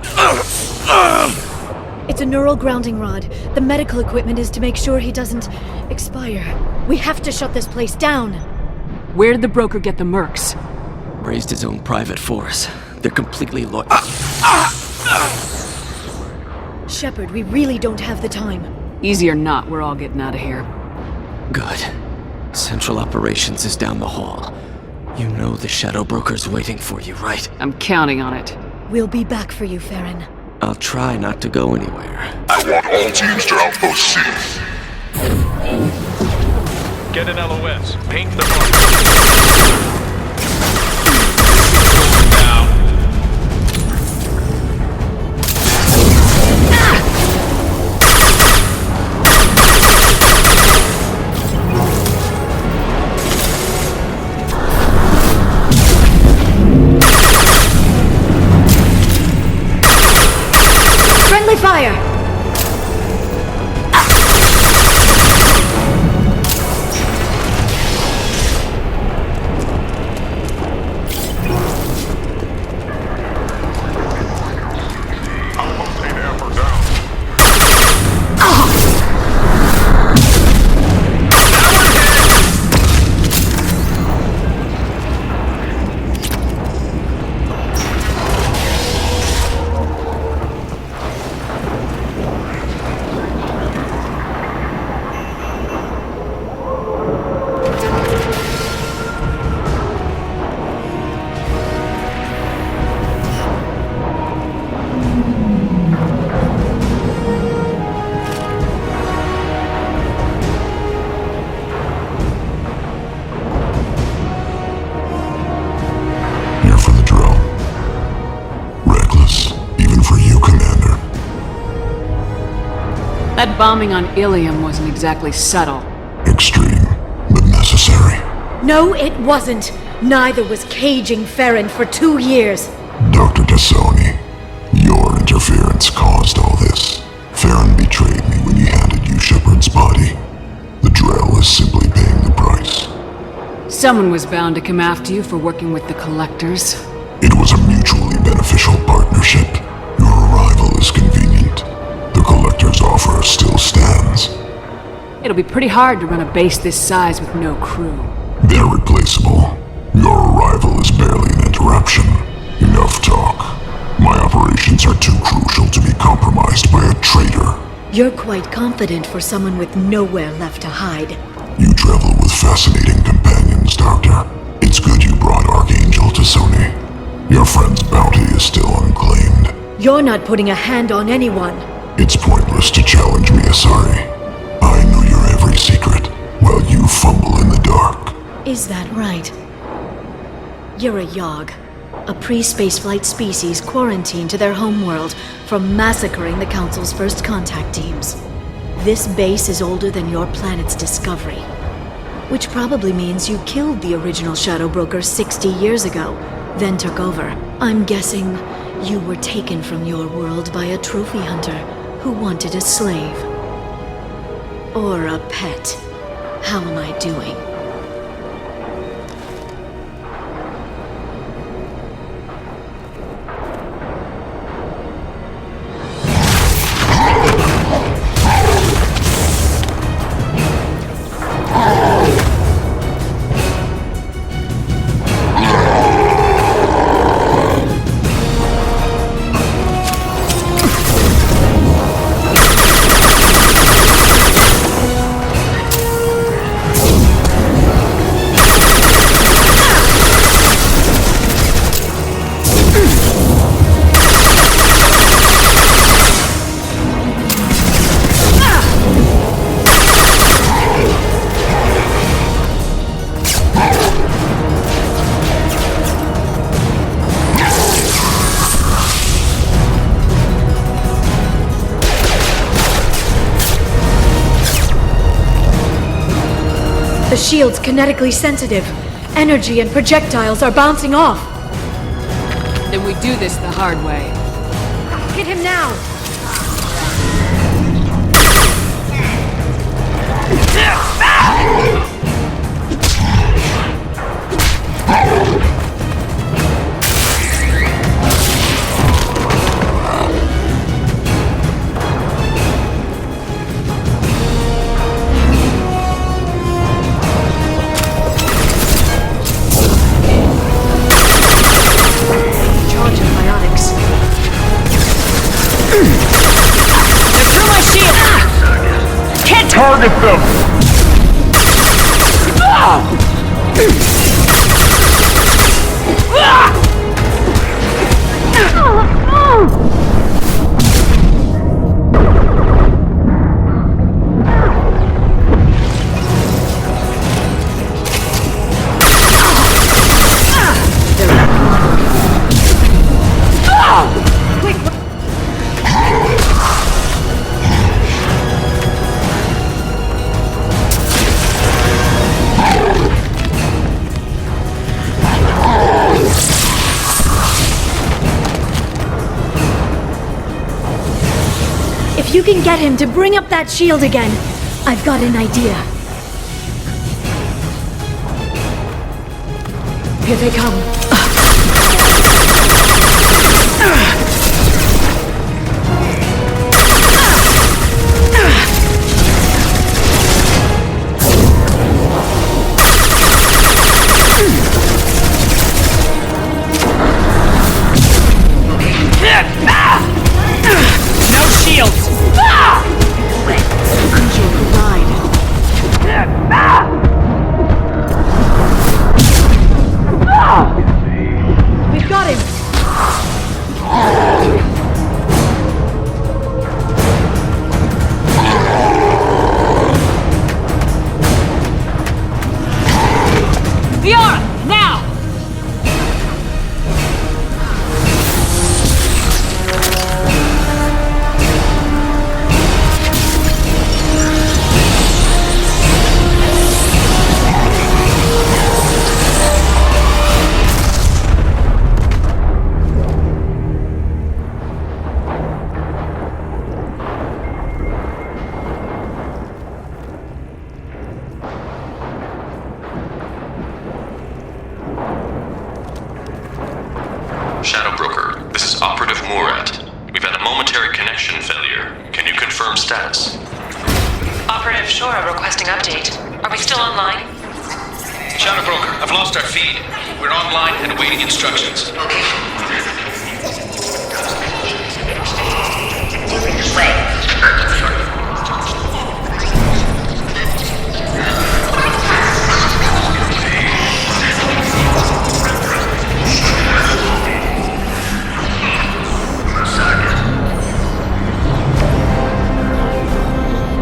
It's a neural grounding rod. The medical equipment is to make sure he doesn't expire. We have to shut this place down. Where did the broker get the mercs? Raised his own private force. They're completely loyal. Shepard, we really don't have the time. Easy or not, we're all getting out of here. Good. Central Operations is down the hall. You know the Shadow Broker's waiting for you, right? I'm counting on it. We'll be back for you, Farron. I'll try not to go anywhere. I want all teams to Outpost C. Get an LOS. Paint the mark. Down. Friendly fire! That bombing on Ilium wasn't exactly subtle. Extreme, but necessary. No, it wasn't. Neither was caging Farron for 2 years. Dr. Tassoni, your interference caused all this. Farron betrayed me when he handed you Shepard's body. The Drell is simply paying the price. Someone was bound to come after you for working with the Collectors. It was a mutually beneficial partnership. Your arrival is convenient. The Collector's offer still stands. It'll be pretty hard to run a base this size with no crew. They're replaceable. Your arrival is barely an interruption. Enough talk. My operations are too crucial to be compromised by a traitor. You're quite confident for someone with nowhere left to hide. You travel with fascinating companions, Doctor. It's good you brought Archangel Tassoni. Your friend's bounty is still unclaimed. You're not putting a hand on anyone. It's pointless to challenge me, Asari. I know your every secret, while you fumble in the dark. Is that right? You're a Yogg. A pre-spaceflight species quarantined to their homeworld from massacring the Council's first contact teams. This base is older than your planet's discovery. Which probably means you killed the original Shadow Broker 60 years ago, then took over. I'm guessing you were taken from your world by a trophy hunter who wanted a slave. Or a pet. How am I doing? The shield's kinetically sensitive. Energy and projectiles are bouncing off. Then we do this the hard way. Hit him now! Target them! If you can get him to bring up that shield again, I've got an idea. Here they come. No shields! We've got him! Fiora, now! Shadow Broker, this is Operative Murat. We've had a momentary connection failure. Can you confirm status? Operative Shora requesting update. Are we still online? Shadow Broker, I've lost our feed. We're online and awaiting instructions.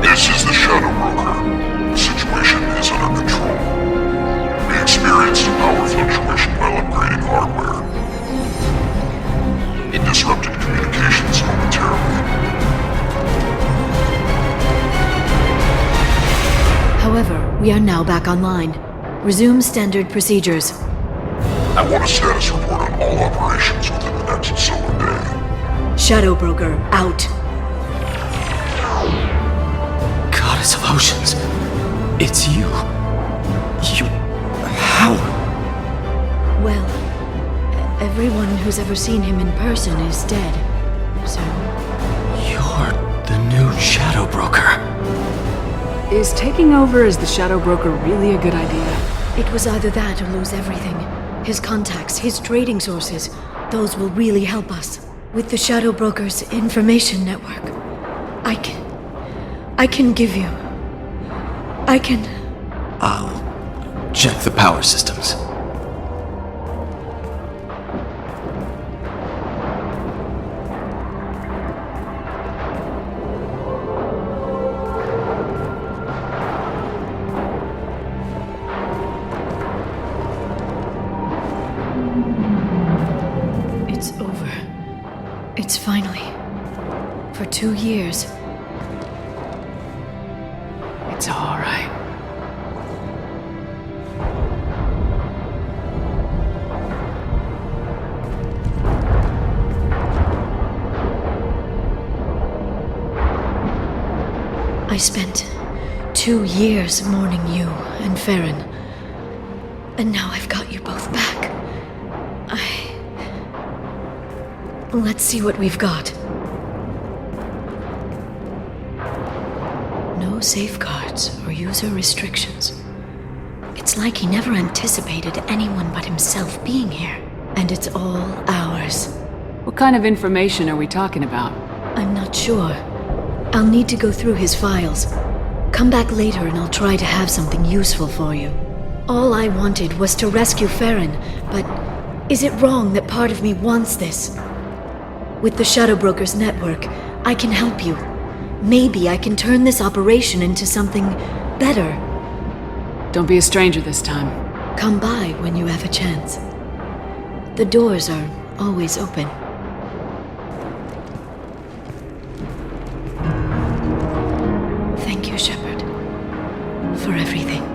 This is the Shadow Broker. The situation is under control. We experienced a power fluctuation while upgrading hardware. We are now back online. Resume standard procedures. I want a status report on all operations within the next solar day. Shadow Broker, out. Goddess of Oceans. It's you. How? Well, everyone who's ever seen him in person is dead. So... You're the new Shadow Broker. Is taking over as the Shadow Broker really a good idea? It was either that or lose everything. His contacts, his trading sources, those will really help us. With the Shadow Broker's information network, I can give you... I'll check the power systems. It's over. It's finally. For 2 years. It's all right. I spent 2 years mourning you and Farron. And now I've got you both back. Let's see what we've got. No safeguards or user restrictions. It's like he never anticipated anyone but himself being here. And it's all ours. What kind of information are we talking about? I'm not sure. I'll need to go through his files. Come back later and I'll try to have something useful for you. All I wanted was to rescue Farron, but is it wrong that part of me wants this? With the Shadow Broker's network, I can help you. Maybe I can turn this operation into something better. Don't be a stranger this time. Come by when you have a chance. The doors are always open. Thank you, Shepard, for everything.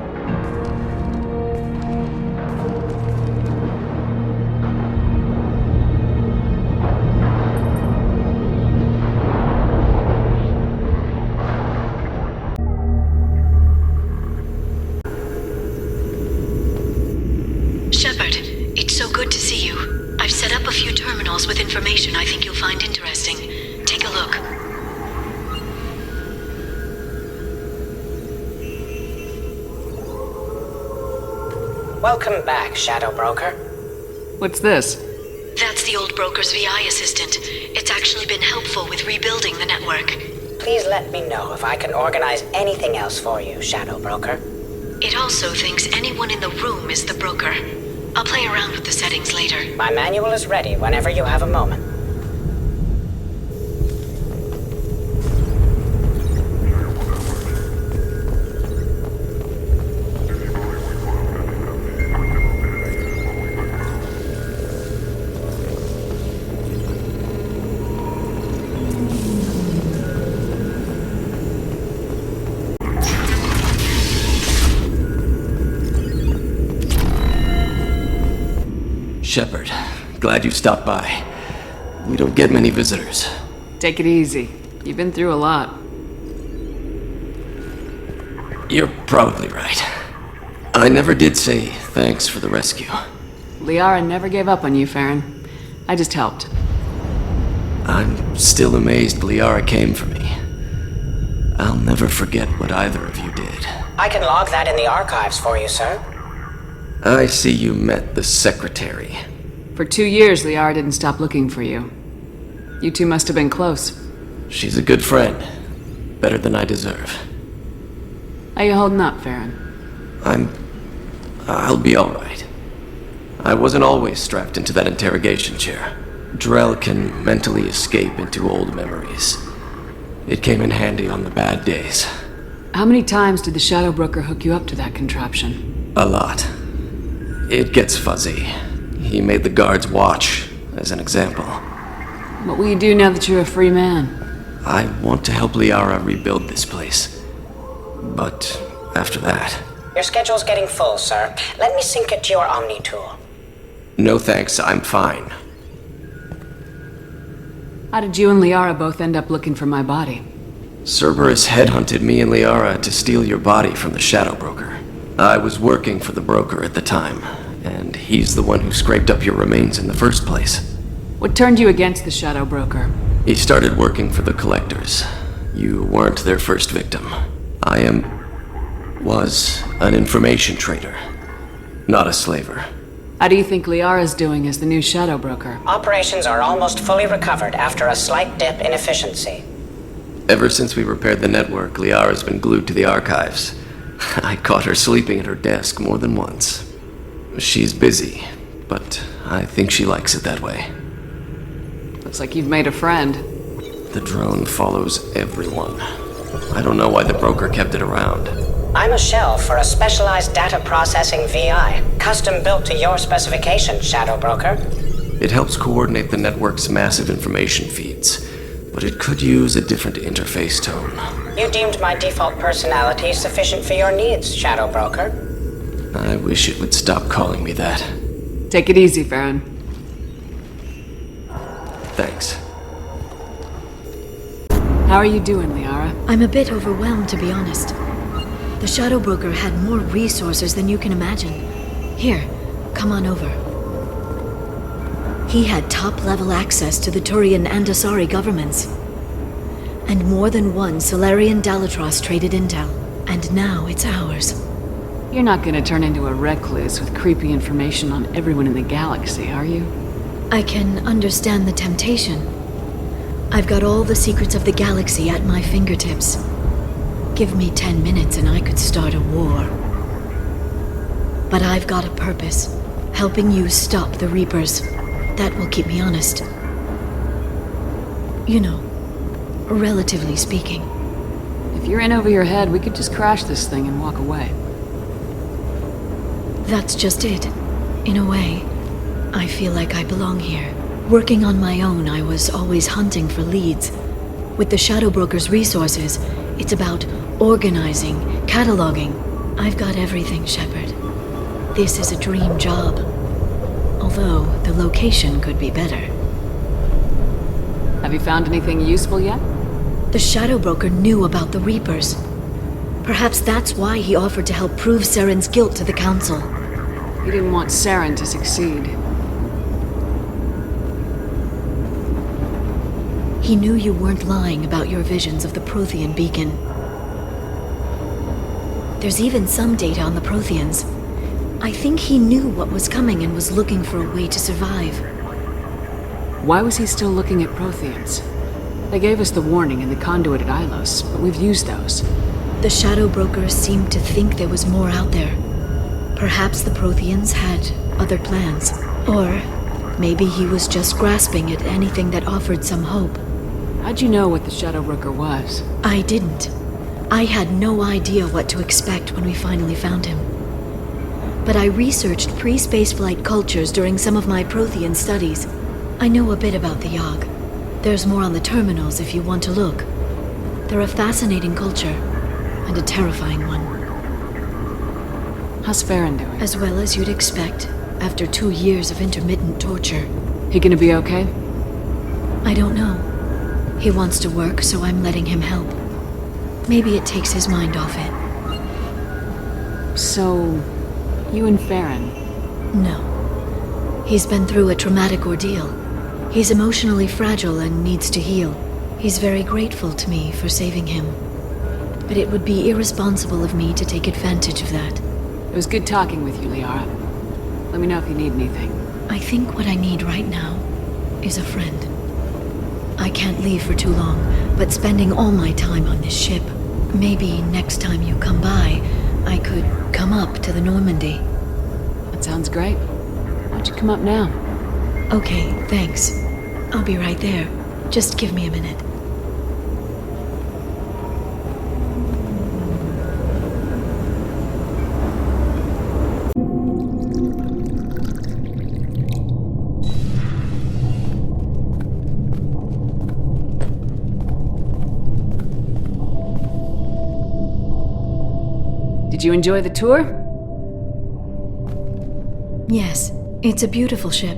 Shepard, it's so good to see you. I've set up a few terminals with information I think you'll find interesting. Take a look. Welcome back, Shadow Broker. What's this? That's the old broker's VI assistant. It's actually been helpful with rebuilding the network. Please let me know if I can organize anything else for you, Shadow Broker. It also thinks anyone in the room is the broker. I'll play around with the settings later. My manual is ready whenever you have a moment. Shepard, glad you stopped by. We don't get many visitors. Take it easy. You've been through a lot. You're probably right. I never did say thanks for the rescue. Liara never gave up on you, Farron. I just helped. I'm still amazed Liara came for me. I'll never forget what either of you did. I can log that in the archives for you, sir. I see you met the secretary. For 2 years, Liara didn't stop looking for you. You two must have been close. She's a good friend. Better than I deserve. How you holding up, Farron? I'll be alright. I wasn't always strapped into that interrogation chair. Drell can mentally escape into old memories. It came in handy on the bad days. How many times did the Shadow Broker hook you up to that contraption? A lot. It gets fuzzy. He made the guards watch, as an example. What will you do now that you're a free man? I want to help Liara rebuild this place. But after that... Your schedule's getting full, sir. Let me sync it to your Omni tool. No thanks, I'm fine. How did you and Liara both end up looking for my body? Cerberus headhunted me and Liara to steal your body from the Shadow Broker. I was working for the broker at the time, and he's the one who scraped up your remains in the first place. What turned you against the Shadow Broker? He started working for the Collectors. You weren't their first victim. Was an information trader, not a slaver. How do you think Liara's doing as the new Shadow Broker? Operations are almost fully recovered after a slight dip in efficiency. Ever since we repaired the network, Liara's been glued to the archives. I caught her sleeping at her desk more than once. She's busy, but I think she likes it that way. Looks like you've made a friend. The drone follows everyone. I don't know why the broker kept it around. I'm a shell for a specialized data processing VI, custom built to your specifications, Shadow Broker. It helps coordinate the network's massive information feeds, but it could use a different interface tone. You deemed my default personality sufficient for your needs, Shadow Broker. I wish it would stop calling me that. Take it easy, Farron. Thanks. How are you doing, Liara? I'm a bit overwhelmed, to be honest. The Shadow Broker had more resources than you can imagine. Here, come on over. He had top-level access to the Turian and Asari governments. And more than one Solarian Dalatros traded intel. And now it's ours. You're not gonna turn into a recluse with creepy information on everyone in the galaxy, are you? I can understand the temptation. I've got all the secrets of the galaxy at my fingertips. Give me 10 minutes and I could start a war. But I've got a purpose. Helping you stop the Reapers. That will keep me honest. You know, relatively speaking. If you're in over your head, we could just crash this thing and walk away. That's just it. In a way, I feel like I belong here. Working on my own, I was always hunting for leads. With the Shadow Broker's resources, it's about organizing, cataloging. I've got everything, Shepard. This is a dream job. Although, the location could be better. Have you found anything useful yet? The Shadow Broker knew about the Reapers. Perhaps that's why he offered to help prove Saren's guilt to the Council. He didn't want Saren to succeed. He knew you weren't lying about your visions of the Prothean beacon. There's even some data on the Protheans. I think he knew what was coming and was looking for a way to survive. Why was he still looking at Protheans? They gave us the warning in the conduit at Ilos, but we've used those. The Shadow Broker seemed to think there was more out there. Perhaps the Protheans had other plans. Or maybe he was just grasping at anything that offered some hope. How'd you know what the Shadow Broker was? I didn't. I had no idea what to expect when we finally found him. But I researched pre-spaceflight cultures during some of my Prothean studies. I know a bit about the Yogg. There's more on the terminals if you want to look. They're a fascinating culture, and a terrifying one. How's Farron doing? As well as you'd expect, after 2 years of intermittent torture. He gonna be okay? I don't know. He wants to work, so I'm letting him help. Maybe it takes his mind off it. So, you and Farron? No. He's been through a traumatic ordeal. He's emotionally fragile and needs to heal. He's very grateful to me for saving him. But it would be irresponsible of me to take advantage of that. It was good talking with you, Liara. Let me know if you need anything. I think what I need right now is a friend. I can't leave for too long, but spending all my time on this ship. Maybe next time you come by, I could come up to the Normandy. That sounds great. Why don't you come up now? Okay, thanks. I'll be right there. Just give me a minute. Did you enjoy the tour? Yes, it's a beautiful ship.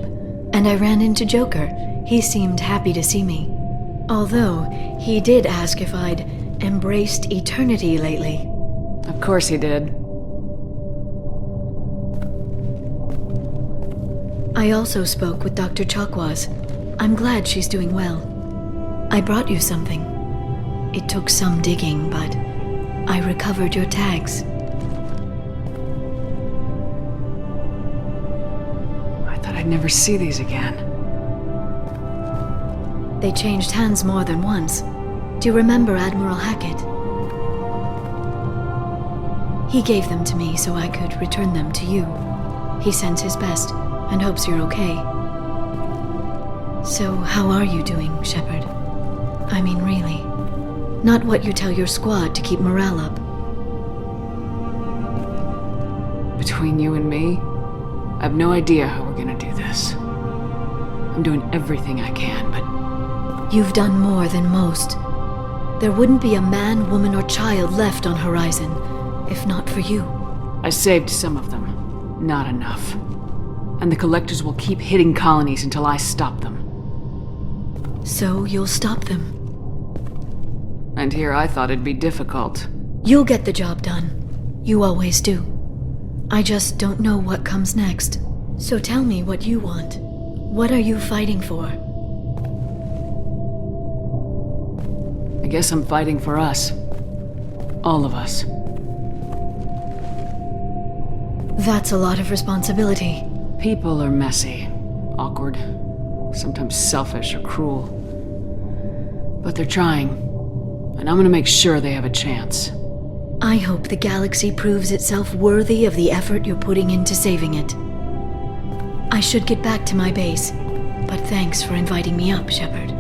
And I ran into Joker. He seemed happy to see me. Although, he did ask if I'd embraced eternity lately. Of course he did. I also spoke with Dr. Chakwas. I'm glad she's doing well. I brought you something. It took some digging, but I recovered your tags. I thought I'd never see these again. They changed hands more than once. Do you remember Admiral Hackett? He gave them to me so I could return them to you. He sends his best and hopes you're okay. So, how are you doing, Shepard? I mean, really. Not what you tell your squad to keep morale up. Between you and me, I have no idea how we're gonna do this. I'm doing everything I can, but... You've done more than most. There wouldn't be a man, woman, or child left on Horizon, if not for you. I saved some of them. Not enough. And the Collectors will keep hitting colonies until I stop them. So you'll stop them? And here I thought it'd be difficult. You'll get the job done. You always do. I just don't know what comes next. So tell me what you want. What are you fighting for? I guess I'm fighting for us. All of us. That's a lot of responsibility. People are messy, awkward, sometimes selfish or cruel. But they're trying, and I'm gonna make sure they have a chance. I hope the galaxy proves itself worthy of the effort you're putting into saving it. I should get back to my base, but thanks for inviting me up, Shepard.